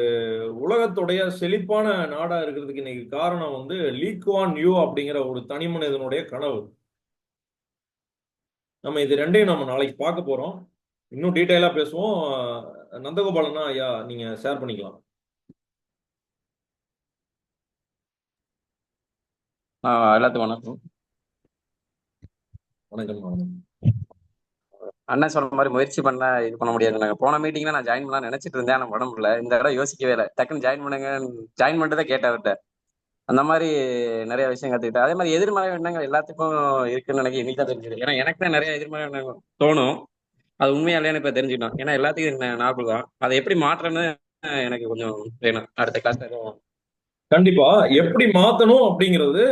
உலகத்துடைய செழிப்பான நாடா இருக்கிறதுக்கு இன்னைக்கு காரணம் வந்து லீ குவான் யூ அப்படிங்கிற ஒரு தனி மனிதனுடைய கனவு. நம்ம இது ரெண்டையும் நம்ம நாளைக்கு பார்க்க போறோம். இன்னும் டீட்டெயிலா பேசுவோம். நந்தகோபாலனா ஐயா, நீங்க ஷேர் பண்ணிக்கலாம். எல்லாத்துக்கும் வணக்கம். வணக்கம். வணக்கம். அண்ணன் சொல்ற மாதிரி முயற்சி பண்ண இது பண்ண முடியாது. நாங்கள் போன மீட்டிங்ல நான் ஜாயின் பண்ணலாம் நினைச்சிட்டு இருந்தேன். ஆனால் உடம்புல இந்த இடம் யோசிக்கவே இல்லை. டக்குன்னு ஜாயின் பண்ணுங்க, ஜாயின் பண்ணிட்டு தான் கேட்டேன் அவர்கிட்ட. அந்த மாதிரி நிறைய விஷயம் கற்றுக்கிட்டேன். அதே மாதிரி எதிர்மறை எண்ணங்கள் எல்லாத்துக்கும் இருக்குன்னு நினைக்க இன்னைக்கு தான் தெரிஞ்சுது. ஏன்னா எனக்கு தான் நிறைய எதிர்மறை எண்ணங்கள் தோணும். அது உண்மையா இல்லையான்னு இப்போ தெரிஞ்சுக்கிட்டோம். ஏன்னா எல்லாத்துக்கும் நார்மல் தான். அதை எப்படி மாற்றணும்னு எனக்கு கொஞ்சம் வேணும். அடுத்த கிளாஸ் கண்டிப்பா எப்படி மாத்தணும் அப்படிங்கிறது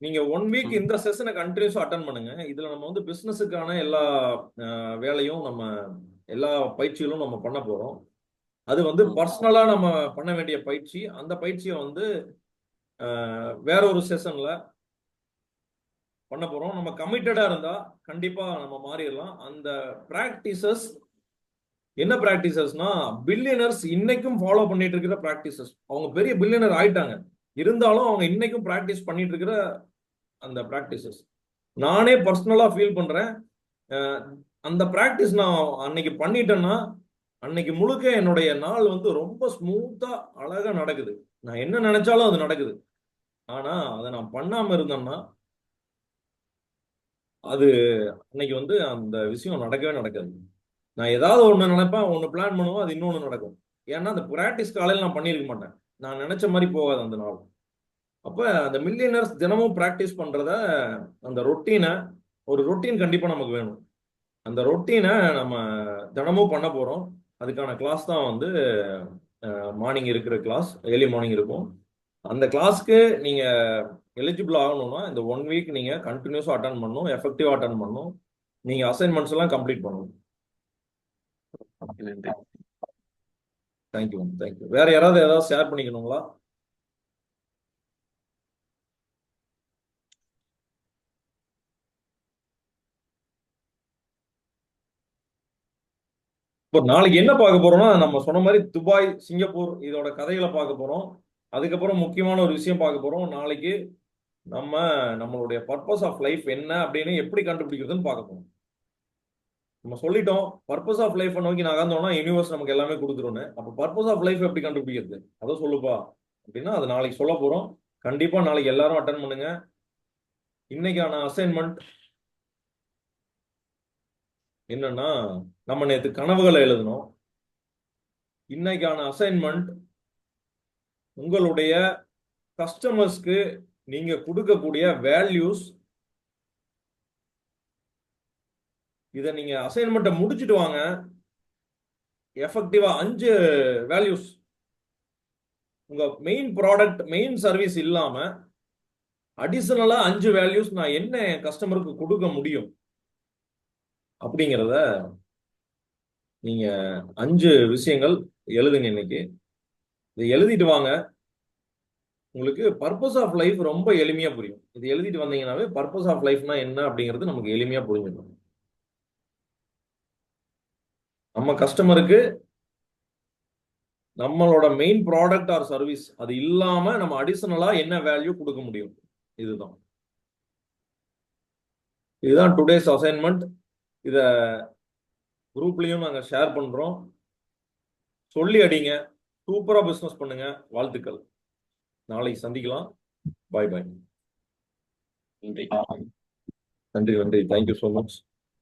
நீங்க 1 வீக் இந்த செஷனை கண்டினியூஸா அட்டன் பண்ணுங்க. இதுல நம்ம வந்து பிசினஸுக்கான எல்லா வேலையும் நம்ம எல்லா பயிற்சிகளும் நம்ம பண்ண போறோம். அது வந்து பர்சனலா நம்ம பண்ண வேண்டிய பயிற்சி. அந்த பயிற்சியை வந்து வேற ஒரு செஷன்ல பண்ண போறோம். நம்ம கமிட்டடா இருந்தா கண்டிப்பா நம்ம மாறிடலாம். அந்த பிராக்டிசஸ் என்ன பிராக்டிசஸ்னா பில்லியனர்ஸ் இன்னைக்கும் ஃபாலோ பண்ணிட்டு இருக்கிற பிராக்டிசஸ். அவங்க பெரிய பில்லியனர் ஆயிட்டாங்க, இருந்தாலும் அவங்க இன்னைக்கும் பிராக்டிஸ் பண்ணிட்டு இருக்கிற அந்த பிராக்டிசஸ் நானே பர்சனலா ஃபீல் பண்றேன். அந்த பிராக்டிஸ் நான் அன்னைக்கு பண்ணிட்டேன்னா அன்னைக்கு முழுக்க என்னுடைய நாள் வந்து ரொம்ப ஸ்மூத்தா அழகா நடக்குது. நான் என்ன நினைச்சாலும் அது நடக்குது. ஆனா அதை நான் பண்ணாம இருந்தேன்னா அது அன்னைக்கு வந்து அந்த விஷயம் நடக்கவே நடக்காது. நான் ஏதாவது ஒண்ணு நினைப்பேன், ஒண்ணு பிளான் பண்ணுவோம், அது இன்னொன்னு நடக்கும். ஏன்னா அந்த பிராக்டிஸ் காலையில் நான் பண்ணியிருக்க மாட்டேன், நான் நினைச்ச மாதிரி போகாது அந்த நாள். அப்ப அந்த மில்லியனர்ஸ் தினமும் பிராக்டிஸ் பண்றத, அந்த ரொட்டீனை, ஒரு ரொட்டீன் கண்டிப்பா நமக்கு வேணும். அந்த ரொட்டீனை நம்ம தினமும் பண்ண போறோம். அதுக்கான கிளாஸ் தான் வந்து மார்னிங் இருக்கிற கிளாஸ், ஏர்லி மார்னிங் இருக்கும். அந்த கிளாஸ்க்கு நீங்க எலிஜிபிள் ஆகணும்னா இந்த 1 வீக் நீங்க கண்டினியூஸா அட்டன் பண்ணணும், எஃபெக்டிவா அட்டன் பண்ணணும், நீங்க அசைன்மெண்ட்ஸ் எல்லாம் கம்ப்ளீட் பண்ணணும். நன்றி. Thank you thank you. வேற ஏதாவது ஷேர் பண்ணிக்கணுங்களா? இப்போ நாளைக்கு என்ன பார்க்க போறோம்னா, நம்ம சொன்ன மாதிரி துபாய், சிங்கப்பூர் இதோட கதைகளை பார்க்க போறோம். அதுக்கப்புறம் முக்கியமான ஒரு விஷயம் பார்க்க போறோம். நாளைக்கு நம்மளுடைய பர்பஸ் ஆஃப் லைஃப் என்ன அப்படின்னு எப்படி கண்டுபிடிக்கிறதுன்னு பார்க்க போறோம். நம்ம சொல்லிட்டோம், பர்பஸ் ஆஃப் லைஃப் நோக்கி நகர்ந்தோம்னா யூனிவர்ஸ் நமக்கு எல்லாமே கொடுத்துருன்னு. அப்போ பர்பஸ் ஆஃப் லைஃப் எப்படி கண்டுபிடிக்கிறது, அதை சொல்லுப்பா அப்படின்னா அது நாளைக்கு சொல்ல போறோம். கண்டிப்பா நாளைக்கு எல்லாரும் அட்டன் பண்ணுங்க. இன்னைக்கான அசைன்மெண்ட் என்னன்னா, நம்ம நேற்று கனவுகளை எழுதணும். இன்னைக்கான அசைன்மெண்ட் உங்களுடைய கஸ்டமர்ஸ்க்கு நீங்க கொடுக்கக்கூடிய வேல்யூஸ். இதை நீங்க அசைன்மெண்ட்டை முடிச்சுட்டு வாங்க. எஃபெக்டிவா 5 வேல்யூஸ், உங்க மெயின் ப்ராடக்ட், மெயின் சர்வீஸ் இல்லாம அடிஷனலா 5 வேல்யூஸ் நான் என்ன என் கஸ்டமருக்கு கொடுக்க முடியும் அப்படிங்கிறத நீங்க 5 விஷயங்கள் எழுதுங்க இன்னைக்கு. இதை எழுதிட்டு வாங்க. உங்களுக்கு பர்பஸ் ஆஃப் லைஃப் ரொம்ப எளிமையா புரியும். இது எழுதிட்டு வந்தீங்கன்னாவே பர்பஸ் ஆஃப் லைஃப்னா என்ன அப்படிங்கிறது நமக்கு எளிமையா புரிஞ்சிடும். நம்ம கஸ்டமருக்கு நம்மளோட மெயின் ப்ராடக்ட் ஆர் சர்வீஸ் அது இல்லாம நம்ம அடிஷனலா என்ன வேல்யூ கொடுக்க முடியும், இதுதான் டுடேஸ் அசைன்மெண்ட். இத குரூப்லயும் நாங்க ஷேர் பண்றோம். சொல்லி அடிங்க, சூப்பரா பிசினஸ் பண்ணுங்க. வாழ்த்துக்கள். நாளைக்கு சந்திக்கலாம். பாய் பாய். நன்றி. நன்றி. Thank you so much.